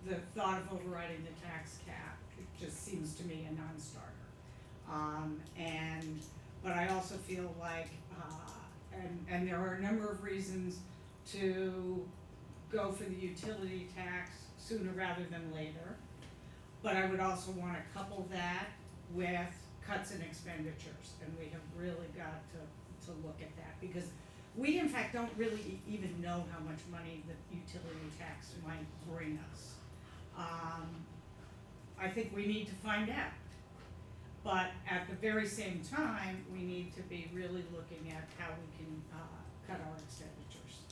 Speaker 2: the thought of overriding the tax cap, it just seems to me a non-starter. But I also feel like, and there are a number of reasons to go for the utility tax sooner rather than later. But I would also wanna couple that with cuts in expenditures, and we have really got to look at that, because we in fact don't really even know how much money the utility tax might bring us. I think we need to find out, but at the very same time, we need to be really looking at how we can, cut our expenditures.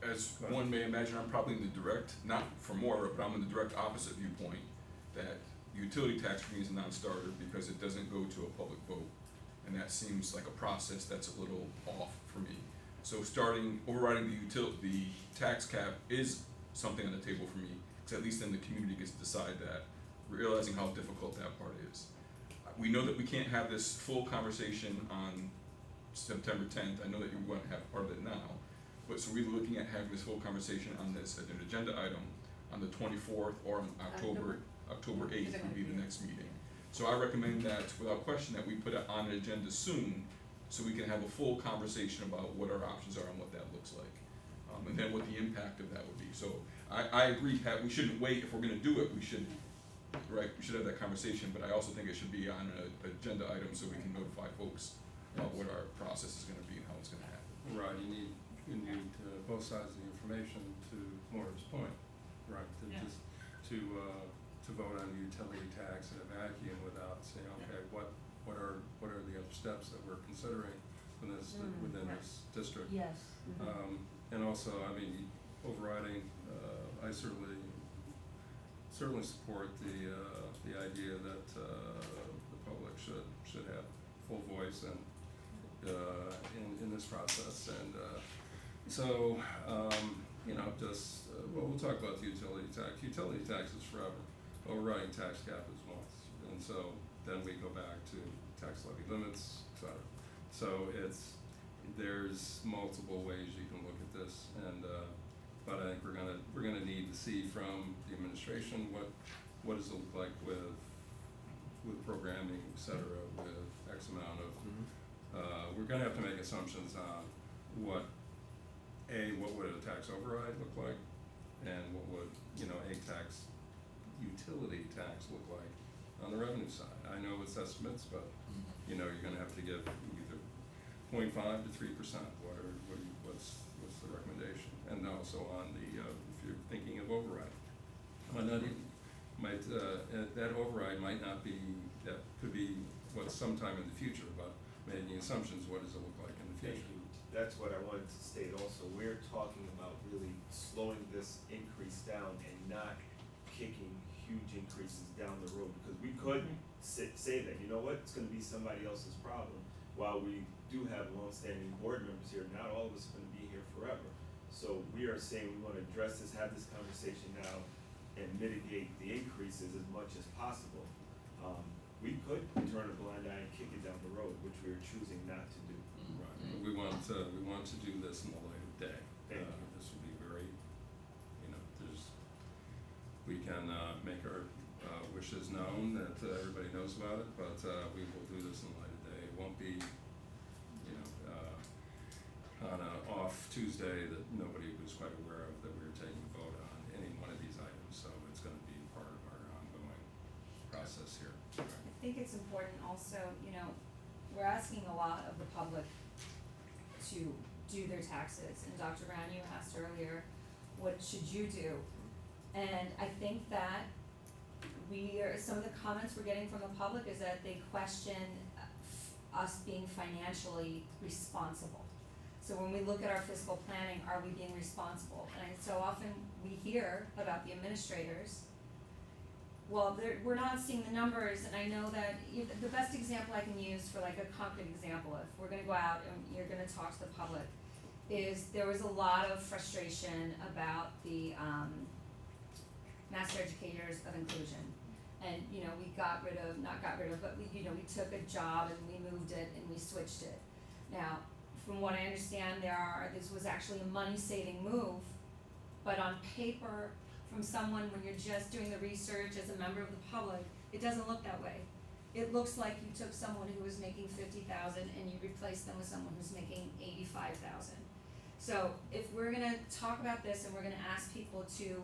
Speaker 8: As one may imagine, I'm probably in the direct, not for more, but I'm in the direct opposite viewpoint, that utility tax for me is a non-starter because it doesn't go to a public vote. And that seems like a process that's a little off for me. So overriding the tax cap is something on the table for me, because at least then the community gets to decide that, realizing how difficult that part is. We know that we can't have this full conversation on September 10th. I know that you want to have part of it now. But so we're looking at having this full conversation on this, an agenda item on the 24th or on October 8th would be the next meeting. So I recommend that, without question, that we put it on an agenda soon, so we can have a full conversation about what our options are and what that looks like. And then what the impact of that would be. So I agree, Pat, we shouldn't wait. If we're gonna do it, we should have that conversation, but I also think it should be on an agenda item so we can notify folks about what our process is gonna be and how it's gonna happen.
Speaker 1: Right, you need both sides of the information to Laura's point, right, to vote on the utility tax in a vacuum without saying, okay, what are the other steps that we're considering within this district?
Speaker 3: Yes.
Speaker 1: And also, I mean, overriding, I certainly support the idea that the public should have full voice and in this process, and so we'll talk about the utility tax. Utility tax is forever. Overriding tax cap is once, and so then we go back to tax levy limits, et cetera. So there's multiple ways you can look at this, and but I think we're gonna need to see from the administration what does it look like with programming, et cetera, with X amount of we're gonna have to make assumptions on what would a tax override look like, and what would a utility tax look like on the revenue side. I know it's estimates, but you're gonna have to give either 0.5 to 3%. What's the recommendation? And also on the if you're thinking of override, that override might not be, that could be what's sometime in the future, but making assumptions, what does it look like in the
Speaker 4: thank
Speaker 1: future?
Speaker 4: you. That's what I wanted to state also. We're talking about really slowing this increase down and not kicking huge increases down the road, because we could say that, you know what, it's gonna be somebody else's problem. While we do have longstanding board members here, not all of us are gonna be here forever. So we are saying we wanna address this, have this conversation now, and mitigate the increases as much as possible. We could turn a blind eye and kick it down the road, which we are choosing not to do.
Speaker 1: Right, but we want to do this in the light of day.
Speaker 4: Thank you.
Speaker 1: This would be very, we can make our wishes known that everybody knows about it, but we will do this in the light of day. It won't be, on a off Tuesday that nobody was quite aware of that we were taking a vote on any one of these items, so it's gonna be part of our ongoing process here.
Speaker 14: I think it's important also, we're asking a lot of the public to do their taxes, and Dr. Brown, you asked earlier, what should you do? And I think that some of the comments we're getting from the public is that they question us being financially responsible. So when we look at our fiscal planning, are we being responsible? And so often we hear about the administrators, well, we're not seeing the numbers, and I know that the best example I can use for like a concrete example, if we're gonna go out and you're gonna talk to the public, is there was a lot of frustration about the Master Educators of Inclusion. And, we but we took a job and we moved it and we switched it. Now, from what I understand, this was actually a money-saving move, but on paper, from someone, when you're just doing the research as a member of the public, it doesn't look that way. It looks like you took someone who was making $50,000 and you replaced them with someone who's making $85,000. So if we're gonna talk about this and we're gonna ask people to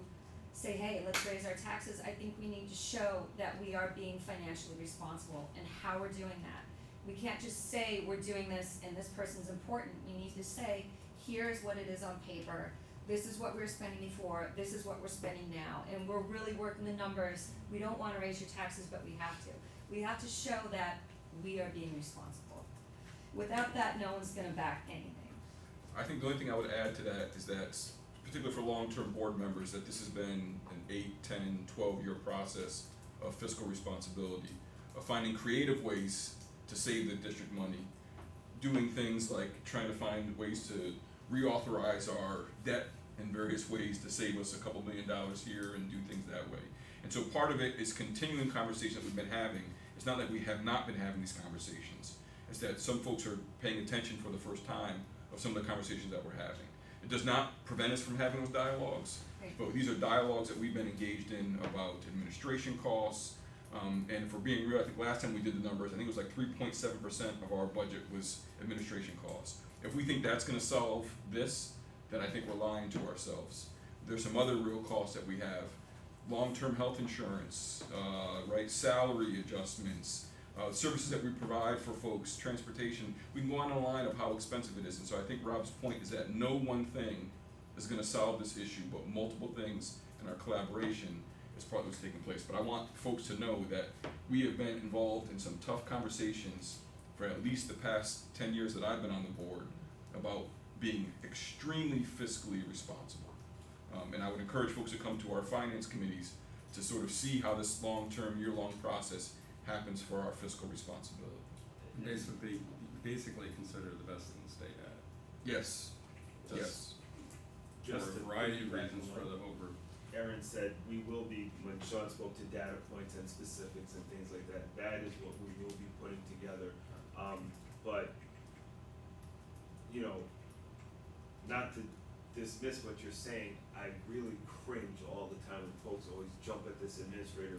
Speaker 14: say, hey, let's raise our taxes, I think we need to show that we are being financially responsible and how we're doing that. We can't just say we're doing this and this person's important. We need to say, here's what it is on paper. This is what we were spending before, this is what we're spending now, and we're really working the numbers. We don't wanna raise your taxes, but we have to. We have to show that we are being responsible. Without that, no one's gonna back anything.
Speaker 8: I think the only thing I would add to that is that, particularly for long-term board members, that this has been an 8, 10, 12-year process of fiscal responsibility, of finding creative ways to save the district money, doing things like trying to find ways to reauthorize our debt in various ways to save us a couple $1 million here and do things that way. And so part of it is continuing conversations that we've been having. It's not that we have not been having these conversations. It's that some folks are paying attention for the first time of some of the conversations that we're having. It does not prevent us from having those dialogues, but these are dialogues that we've been engaged in about administration costs. And for being real, I think last time we did the numbers, I think it was like 3.7% of our budget was administration costs. If we think that's gonna solve this, then I think we're lying to ourselves. There's some other real costs that we have. Long-term health insurance, salary adjustments, services that we provide for folks, transportation. We can go on a line of how expensive it is. And so I think Rob's point is that no one thing is gonna solve this issue, but multiple things in our collaboration is part of what's taking place. But I want folks to know that we have been involved in some tough conversations for at least the past 10 years that I've been on the board about being extremely fiscally responsible. And I would encourage folks to come to our finance committees to sort of see how this long-term, year-long process happens for our fiscal responsibility.
Speaker 1: Basically consider the best in the state at it.
Speaker 8: Yes, yes.
Speaker 4: Just
Speaker 1: For
Speaker 4: to
Speaker 1: a variety of
Speaker 4: piggyback
Speaker 1: reasons
Speaker 4: on
Speaker 1: for
Speaker 4: what
Speaker 1: the over.
Speaker 4: Erin said, we will be, when Sean spoke to data points and specifics and things like that, that is what we will be putting together. But, not to dismiss what you're saying, I really cringe all the time when folks always jump at this administrator.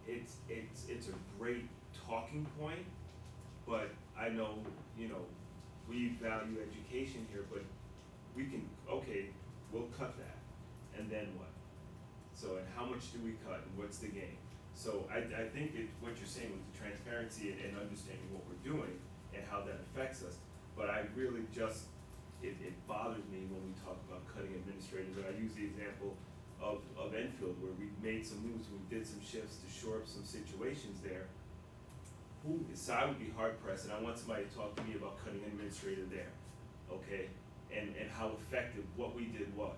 Speaker 4: It's a great talking point, but I know, we value education here, but we can, we'll cut that, and then what? So, and how much do we cut, and what's the game? So I think what you're saying with the transparency and understanding what we're doing and how that affects us, but I really just, it bothers me when we talk about cutting administrators, and I use the example of Enfield, where we made some moves, we did some shifts to shore up some situations there. So I would be hard pressed, and I want somebody to talk to me about cutting an administrator there, okay? And how effective what we did was.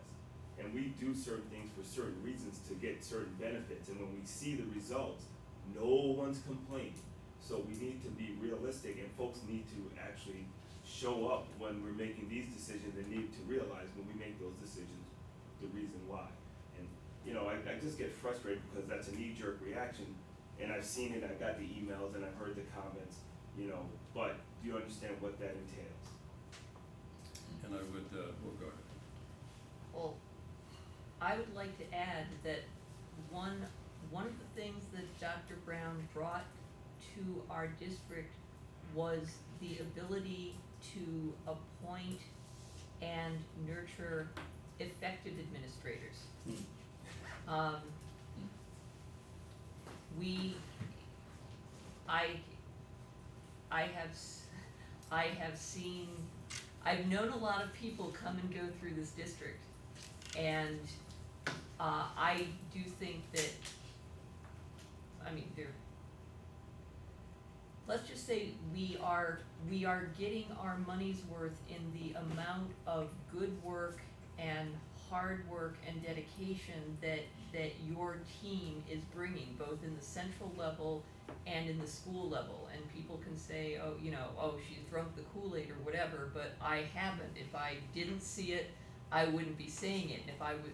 Speaker 4: And we do certain things for certain reasons to get certain benefits, and when we see the results, no one's complaining. So we need to be realistic, and folks need to actually show up when we're making these decisions, and need to realize when we make those decisions, the reason why. And, I just get frustrated because that's a knee-jerk reaction, and I've seen it, I got the emails, and I've heard the comments, but do you understand what that entails?
Speaker 1: And I would, we'll go ahead.
Speaker 3: Well, I would like to add that one of the things that Dr. Brown brought to our district was the ability to appoint and nurture effective administrators. I've known a lot of people come and go through this district, and I do think that, let's just say we are getting our money's worth in the amount of good work and hard work and dedication that your team is bringing, both in the central level and in the school level. And people can say, oh, you know, oh, she's drunk the Kool-Aid or whatever, but I haven't. If I didn't see it, I wouldn't be saying it. And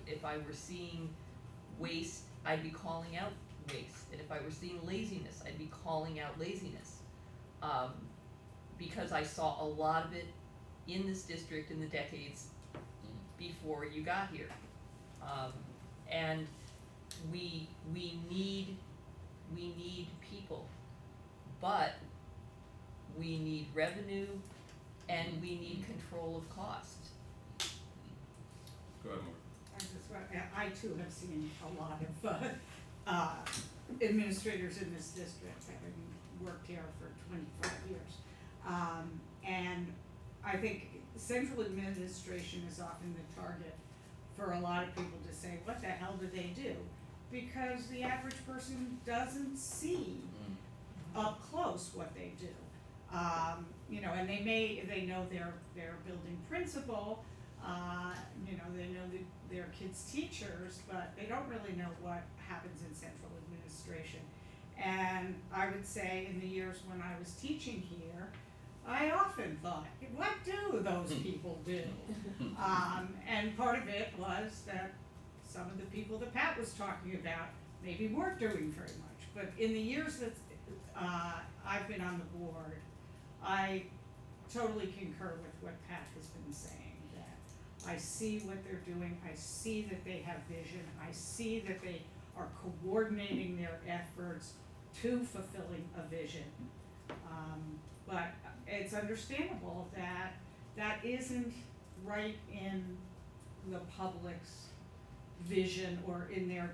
Speaker 3: if I were seeing waste, I'd be calling out waste. And if I were seeing laziness, I'd be calling out laziness. Because I saw a lot of it in this district in the decades before you got here. And we need people, but we need revenue and we need control of cost.
Speaker 1: Go ahead, Mark.
Speaker 2: I too have seen a lot of administrators in this district, having worked here for 25 years. And I think central administration is often the target for a lot of people to say, what the hell do they do? Because the average person doesn't see up close what they do. You know, and they know their building principal, you know, they know their kids' teachers, but they don't really know what happens in central administration. And I would say in the years when I was teaching here, I often thought, what do those people do? And part of it was that some of the people that Pat was talking about maybe weren't doing very much. But in the years that I've been on the board, I totally concur with what Pat has been saying, that I see what they're doing, I see that they have vision, I see that they are coordinating their efforts to fulfilling a vision. But it's understandable that that isn't right in the public's vision or in their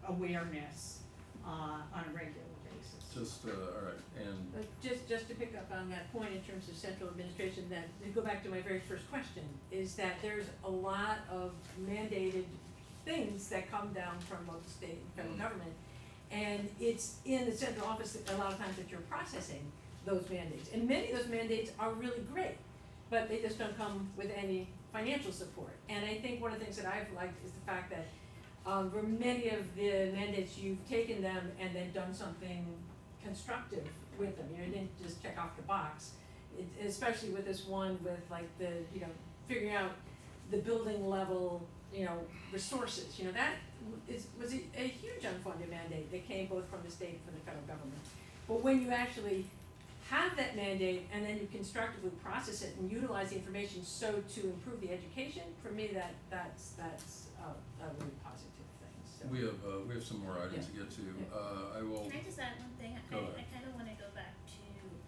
Speaker 2: awareness on a regular basis.
Speaker 1: Just, all right, and
Speaker 5: Just to pick up on that point in terms of central administration, that, to go back to my very first question, is that there's a lot of mandated things that come down from both the state and federal government. And it's in the central office a lot of times that you're processing those mandates. And many of those mandates are really great, but they just don't come with any financial support. And I think one of the things that I've liked is the fact that for many of the mandates, you've taken them and then done something constructive with them. You know, you didn't just check off the box. Especially with this one with like the, you know, figuring out the building level, you know, resources. You know, that was a huge unfunded mandate that came both from the state and from the federal government. But when you actually have that mandate and then you constructively process it and utilize the information so to improve the education, for me that's a really positive thing. So.
Speaker 1: we have some more items to get to. I will.
Speaker 13: Can I just add one thing?
Speaker 1: Go ahead.
Speaker 13: I kind of want to go back to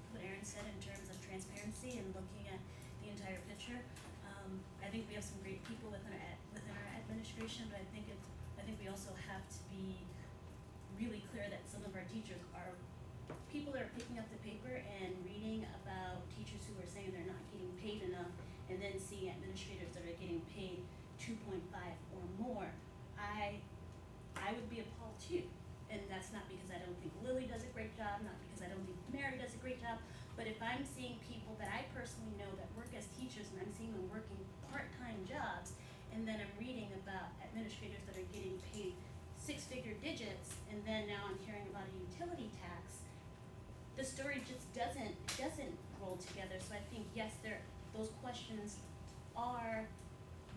Speaker 13: what Erin said in terms of transparency and looking at the entire picture. I think we have some great people within our administration, but I think we also have to be really clear that some of our teachers are people that are picking up the paper and reading about teachers who are saying they're not getting paid enough, and then seeing administrators that are getting paid 2.5 or more. I would be appalled too, and that's not because I don't think Lily does a great job, not because I don't think Mary does a great job, but if I'm seeing people that I personally know that work as teachers and I'm seeing them working part-time jobs, and then I'm reading about administrators that are getting paid six-figure digits, and then now I'm hearing about a utility tax, the story just doesn't roll together. So I think yes, those questions are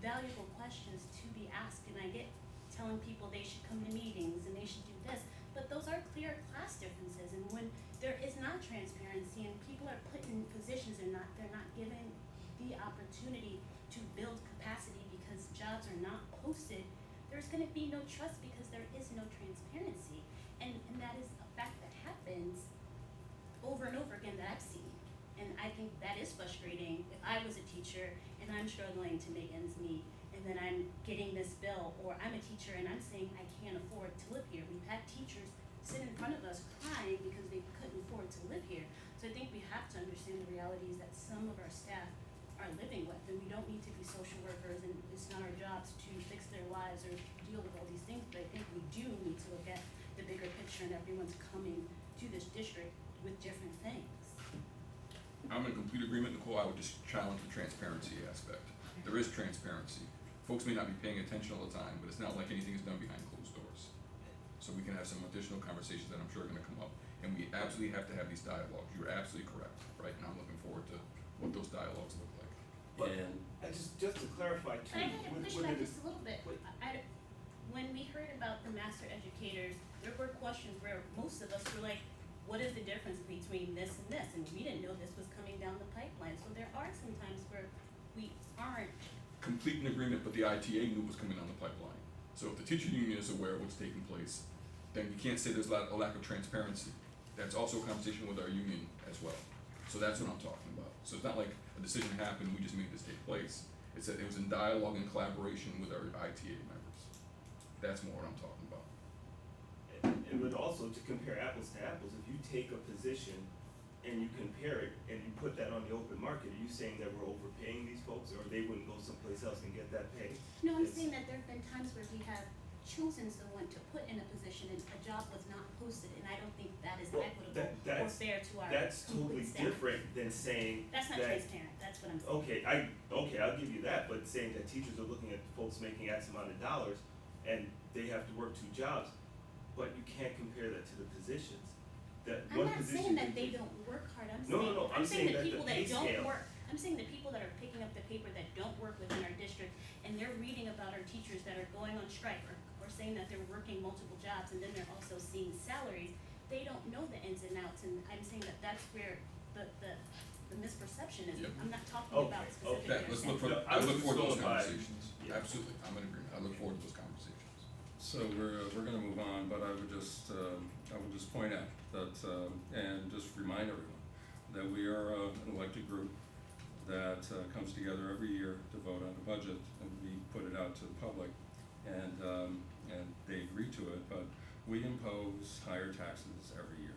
Speaker 13: valuable questions to be asked, and I get telling people they should come to meetings and they should do this, but those are clear class differences, and when there is not transparency and people are put in positions they're not given the opportunity to build capacity because jobs are not posted, there's going to be no trust because there is no transparency, and that is a fact that happens over and over again that I've seen. And I think that is frustrating. If I was a teacher and I'm struggling to make ends meet, and then I'm getting this bill, or I'm a teacher and I'm saying I can't afford to live here. We've had teachers sit in front of us crying because they couldn't afford to live here. So I think we have to understand the realities that some of our staff are living with, and we don't need to be social workers, and it's not our jobs to fix their lives or deal with all these things, but I think we do need to look at the bigger picture, and everyone's coming to this district with different things.
Speaker 8: I'm in complete agreement, Nicole. I would just challenge the transparency aspect. there is transparency. Folks may not be paying attention all the time, but it's not like anything is done behind closed doors. So we can have some additional conversations that I'm sure are gonna come up, and we absolutely have to have these dialogues. You're absolutely correct, right? And I'm looking forward to what those dialogues look like.
Speaker 4: But,
Speaker 7: And
Speaker 4: and just to clarify too,
Speaker 13: I had to push
Speaker 4: with
Speaker 13: back
Speaker 4: the-
Speaker 13: just a little bit. When we heard about the master educators, there were questions where most of us were like, what is the difference between this and this? And we didn't know this was coming down the pipeline. So there are some times where we aren't.
Speaker 8: Complete in agreement, but the ITA knew what was coming down the pipeline. So if the teacher union is aware of what's taking place, then you can't say there's a lack of transparency. That's also a conversation with our union as well. So that's what I'm talking about. So it's not like a decision happened, we just made this take place. It's that it was in dialogue and collaboration with our ITA members. That's more what I'm talking about.
Speaker 4: And would also, to compare apples to apples, if you take a position and you compare it and you put that on the open market, are you saying that we're overpaying these folks, or they wouldn't go someplace else and get that pay?
Speaker 13: No, I'm
Speaker 4: It's-
Speaker 13: saying that there have been times where we have chosen someone to put in a position and a job was not posted, and I don't think that is
Speaker 4: Well,
Speaker 13: equitable or
Speaker 4: that's-
Speaker 13: fair to our
Speaker 4: That's totally
Speaker 13: complete staff.
Speaker 4: different than saying
Speaker 13: That's not
Speaker 4: that-
Speaker 13: transparent, that's what I'm saying.
Speaker 4: Okay, I'll give you that, but saying that teachers are looking at folks making X amount of dollars and they have to work 2 jobs, but you can't compare that to the positions. That
Speaker 13: I'm
Speaker 4: one
Speaker 13: not
Speaker 4: position
Speaker 13: saying that
Speaker 4: can
Speaker 13: they
Speaker 4: be-
Speaker 13: don't work hard, I'm
Speaker 4: No,
Speaker 13: saying,
Speaker 4: no, no, I'm saying that the
Speaker 13: people
Speaker 4: pay
Speaker 13: that don't
Speaker 4: scale-
Speaker 13: work, I'm saying the people that are picking up the paper that don't work within our district, and they're reading about our teachers that are going on strike, or saying that they're working multiple jobs, and then they're also seeing salaries, they don't know the ins and outs, and I'm saying that that's where the misperception is.
Speaker 8: Yep.
Speaker 13: I'm not talking
Speaker 4: Okay,
Speaker 13: about
Speaker 4: okay.
Speaker 13: specifically
Speaker 8: That,
Speaker 13: our
Speaker 8: let's
Speaker 13: staff.
Speaker 8: look for,
Speaker 4: Yeah, I
Speaker 8: I
Speaker 4: was
Speaker 8: look
Speaker 4: just
Speaker 8: forward to those
Speaker 4: going by-
Speaker 8: conversations.
Speaker 4: yeah.
Speaker 8: Absolutely, I'm in agreement. I look forward to those conversations.
Speaker 1: So we're gonna move on, but I would just point out that, and just remind everyone, that we are an elected group that comes together every year to vote on the budget, and we put it out to the public, and they agree to it, but we impose higher taxes every year.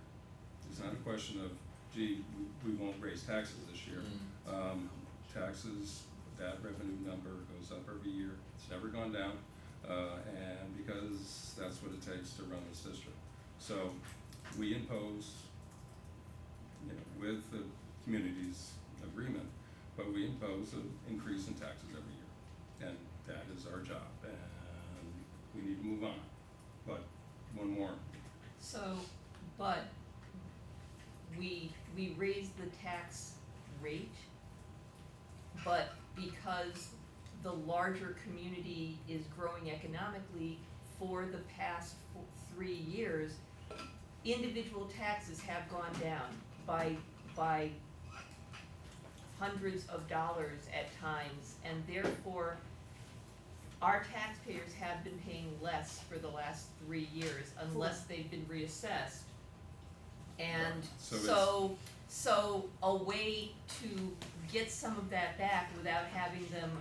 Speaker 1: It's not a question of, gee, we won't raise taxes this year. Taxes, that revenue number goes up every year, it's never gone down, and because that's what it takes to run this district. So, we impose, with the community's agreement, but we impose an increase in taxes every year. And that is our job, and we need to move on. But, one more,
Speaker 3: So, but we raised the tax rate, but because the larger community is growing economically for the past 3 years, individual taxes have gone down by hundreds of dollars at times, and therefore our taxpayers have been paying less for the last 3 years unless they've been reassessed. And
Speaker 1: So
Speaker 3: so a way to get some of that back without having them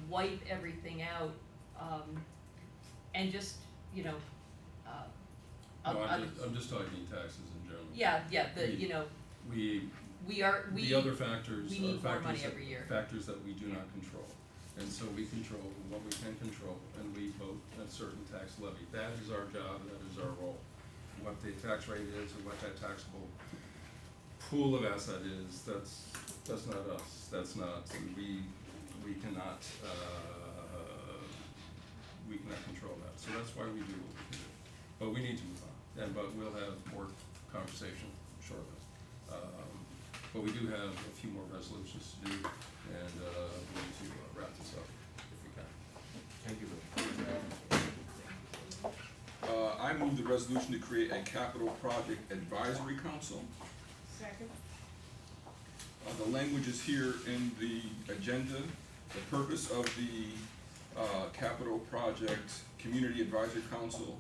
Speaker 3: wipe everything out, and just,
Speaker 1: no, I'm just talking taxes in general. The other factors
Speaker 3: we
Speaker 1: are
Speaker 3: need more money
Speaker 1: factors
Speaker 3: every year.
Speaker 1: factors that we do not control. And so we control what we can control, and we vote a certain tax levy. That is our job, that is our role. What the tax rate is, or what that taxable pool of asset is, that's not us. That's not, we cannot control that. So that's why we do what we do. But we need to move on, but we'll have more conversation shortly. But we do have a few more resolutions to do, and we need to wrap this up if we can.
Speaker 7: thank you.
Speaker 8: I move the resolution to create a capital project advisory council.
Speaker 5: Second.
Speaker 8: The language is here in the agenda. The purpose of the capital project community advisory council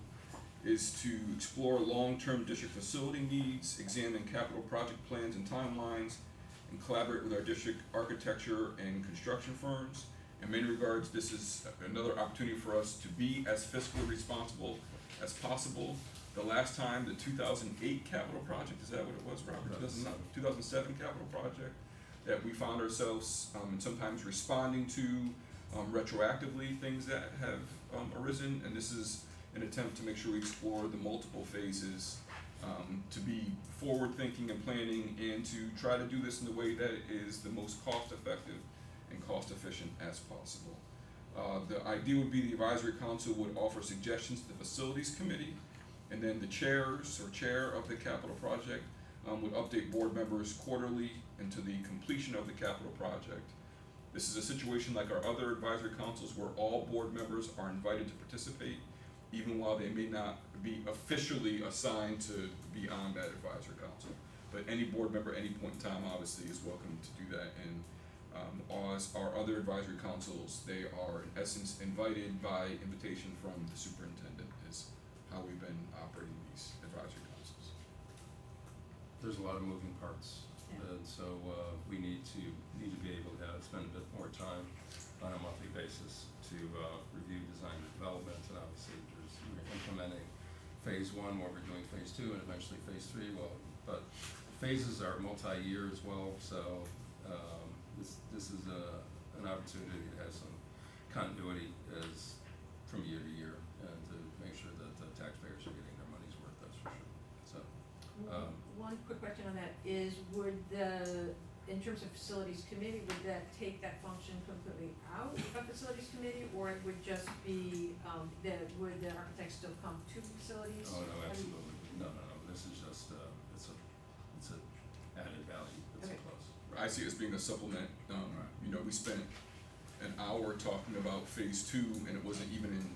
Speaker 8: is to explore long-term district facility needs, examine capital project plans and timelines, and collaborate with our district architecture and construction firms. In many regards, this is another opportunity for us to be as fiscally responsible as possible. The last time, the 2008 capital project, is that what it was, Robert? 2007 capital project, that we found ourselves sometimes responding to retroactively things that have arisen, and this is an attempt to make sure we explore the multiple phases, to be forward thinking and planning, and to try to do this in a way that is the most cost effective and cost efficient as possible. The idea would be the advisory council would offer suggestions to the facilities committee, and then the chairs or chair of the capital project would update board members quarterly into the completion of the capital project. This is a situation like our other advisory councils where all board members are invited to participate, even while they may not be officially assigned to be on that advisory council. But any board member at any point in time obviously is welcome to do that, and as our other advisory councils, they are in essence invited by invitation from the superintendent is how we've been operating these advisory councils.
Speaker 15: There's a lot of moving parts, and so we need to be able to spend a bit more time on a monthly basis to review design and development, and obviously we're implementing phase 1 where we're doing phase 2 and eventually phase 3. Well, but phases are multi-year as well, so this is an opportunity to have some continuity as from year to year, and to make sure that the taxpayers are getting their money's worth. That's for sure. So.
Speaker 5: One quick question on that is, in terms of facilities committee, would that take that function completely out of facilities committee, or it would just be, would the architects still come to facilities?
Speaker 15: Oh, no, absolutely. No. This is just, it's a added value. It's a plus.
Speaker 8: I see it as being a supplement. You know, we spent an hour talking about phase 2, and it wasn't even in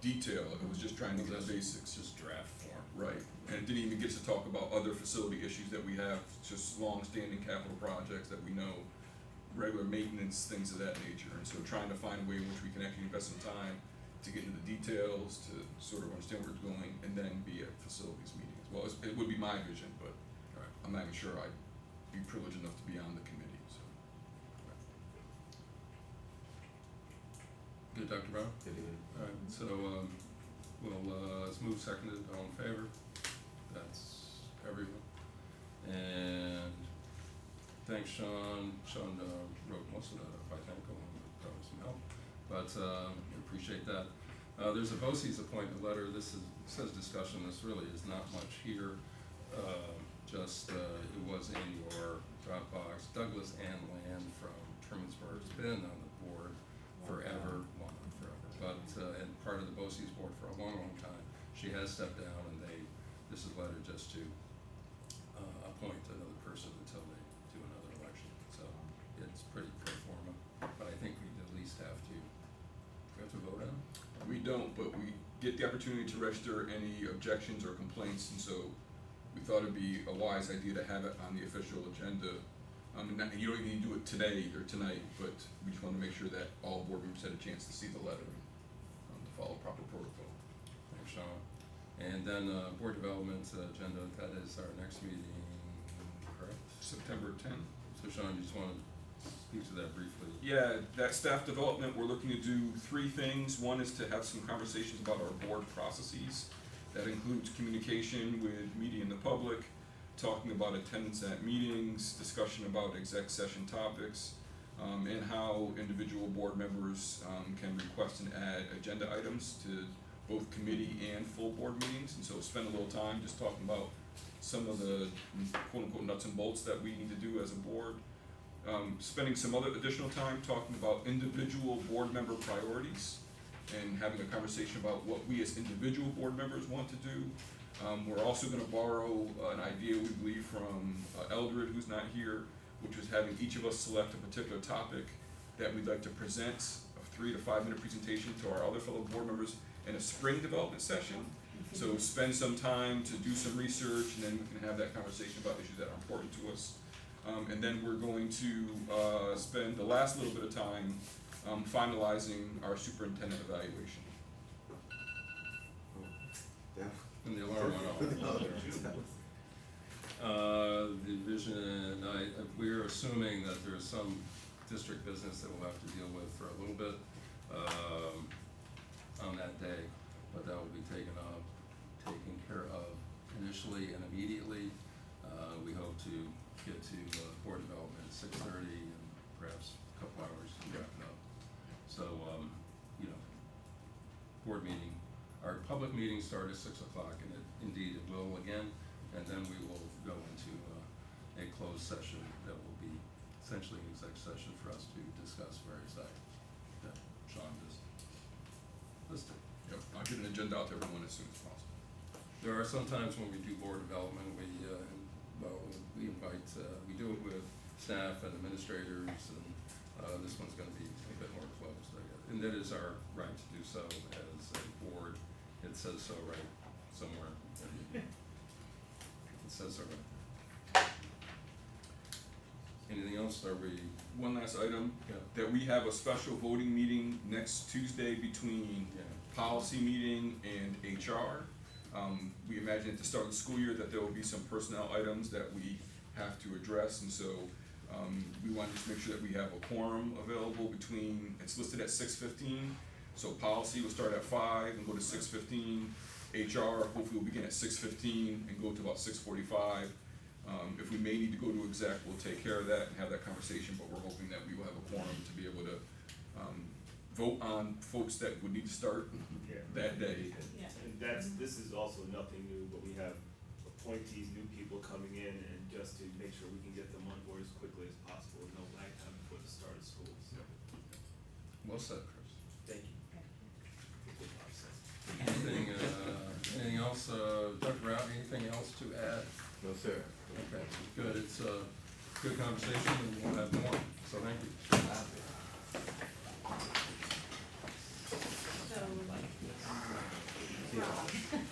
Speaker 8: detail. It was just trying to get the basics.
Speaker 15: Just draft form.
Speaker 8: Right, and it didn't even get to talk about other facility issues that we have, just long-standing capital projects that we know, regular maintenance, things of that nature. And so trying to find a way in which we can actually invest some time to get into the details, to sort of understand where it's going, and then be at facilities meetings. Well, it would be my vision, but I'm not even sure I'd be privileged enough to be on the committee, so.
Speaker 15: Good, Dr. Brown? All right, so let's move seconded. All in favor? That's everyone. And thanks, Sean. Sean wrote most of that up, I think, along with probably some help. But we appreciate that. There's a BOCES appointment letter. This says discussion. This really is not much here. It was in your Dropbox. Douglas Ann Land from Trumansburg's been on the board forever. Well, not forever, but and part of the BOCES board for a long, long time. She has stepped down, and this is a letter just to appoint another person until they do another election. So it's pretty pro forma, but I think we at least have to. We have to vote on it?
Speaker 8: We don't, but we get the opportunity to register any objections or complaints, and so we thought it'd be a wise idea to have it on the official agenda. And you don't even need to do it today or tonight, but we just want to make sure that all board members had a chance to see the letter and to follow proper protocol.
Speaker 15: Thanks, Sean. And then board development agenda, that is our next meeting, correct?
Speaker 8: September 10th.
Speaker 15: So Sean, you just want to speak to that briefly?
Speaker 8: Yeah, that staff development, we're looking to do 3 things. One is to have some conversations about our board processes. That includes communication with media and the public, talking about attendance at meetings, discussion about exec session topics, and how individual board members can request and add agenda items to both committee and full board meetings. And so spend a little time just talking about some of the quote-unquote nuts and bolts that we need to do as a board. Spending some other additional time talking about individual board member priorities and having a conversation about what we as individual board members want to do. We're also going to borrow an idea we believe from Eldred, who's not here, which was having each of us select a particular topic that we'd like to present, a 3 to 5 minute presentation to our other fellow board members in a spring development session. So spend some time to do some research, and then we can have that conversation about issues that are important to us. And then we're going to spend the last little bit of time finalizing our superintendent evaluation.
Speaker 15: And the alarm went off. The vision, we're assuming that there's some district business that we'll have to deal with for a little bit on that day, but that will be taken care of initially and immediately. We hope to get to board development at 6:30 and perhaps a couple hours to wrap it up. So, board meeting, our public meetings start at 6 o'clock, and indeed it will again, and then we will go into a closed session that will be potentially an exec session for us to discuss various items that Sean just listed.
Speaker 8: Yep, I'll get an agenda out to everyone as soon as possible.
Speaker 15: There are some times when we do board development, we invite, we do it with staff and administrators, and, this one's gonna be a bit more closed, I guess. And that is our right to do so as a board. It says so right somewhere. It says so right. Anything else? Are we?
Speaker 8: One last item,
Speaker 15: Yeah.
Speaker 8: that we have a special voting meeting next Tuesday between
Speaker 15: Yeah.
Speaker 8: policy meeting and HR. We imagine at the start of the school year that there will be some personnel items that we have to address, and so, we want to just make sure that we have a quorum available between, it's listed at 6:15, so policy will start at 5 and go to 6:15. HR hopefully will begin at 6:15 and go to about 6:45. If we may need to go to exec, we'll take care of that and have that conversation, but we're hoping that we will have a quorum to be able to, vote on folks that would need to start
Speaker 4: Yeah.
Speaker 8: that day.
Speaker 2: Yeah.
Speaker 4: And this is also nothing new, but we have appointees, new people coming in, and just to make sure we can get them on board as quickly as possible, no lag time before the start of school, so,
Speaker 15: Well said, Chris.
Speaker 4: thank you. Good process.
Speaker 15: Anything else, Dr. Rout, anything else to add?
Speaker 7: No, sir.
Speaker 15: Okay, good, it's a good conversation, and we'll have more, so thank you.
Speaker 2: So,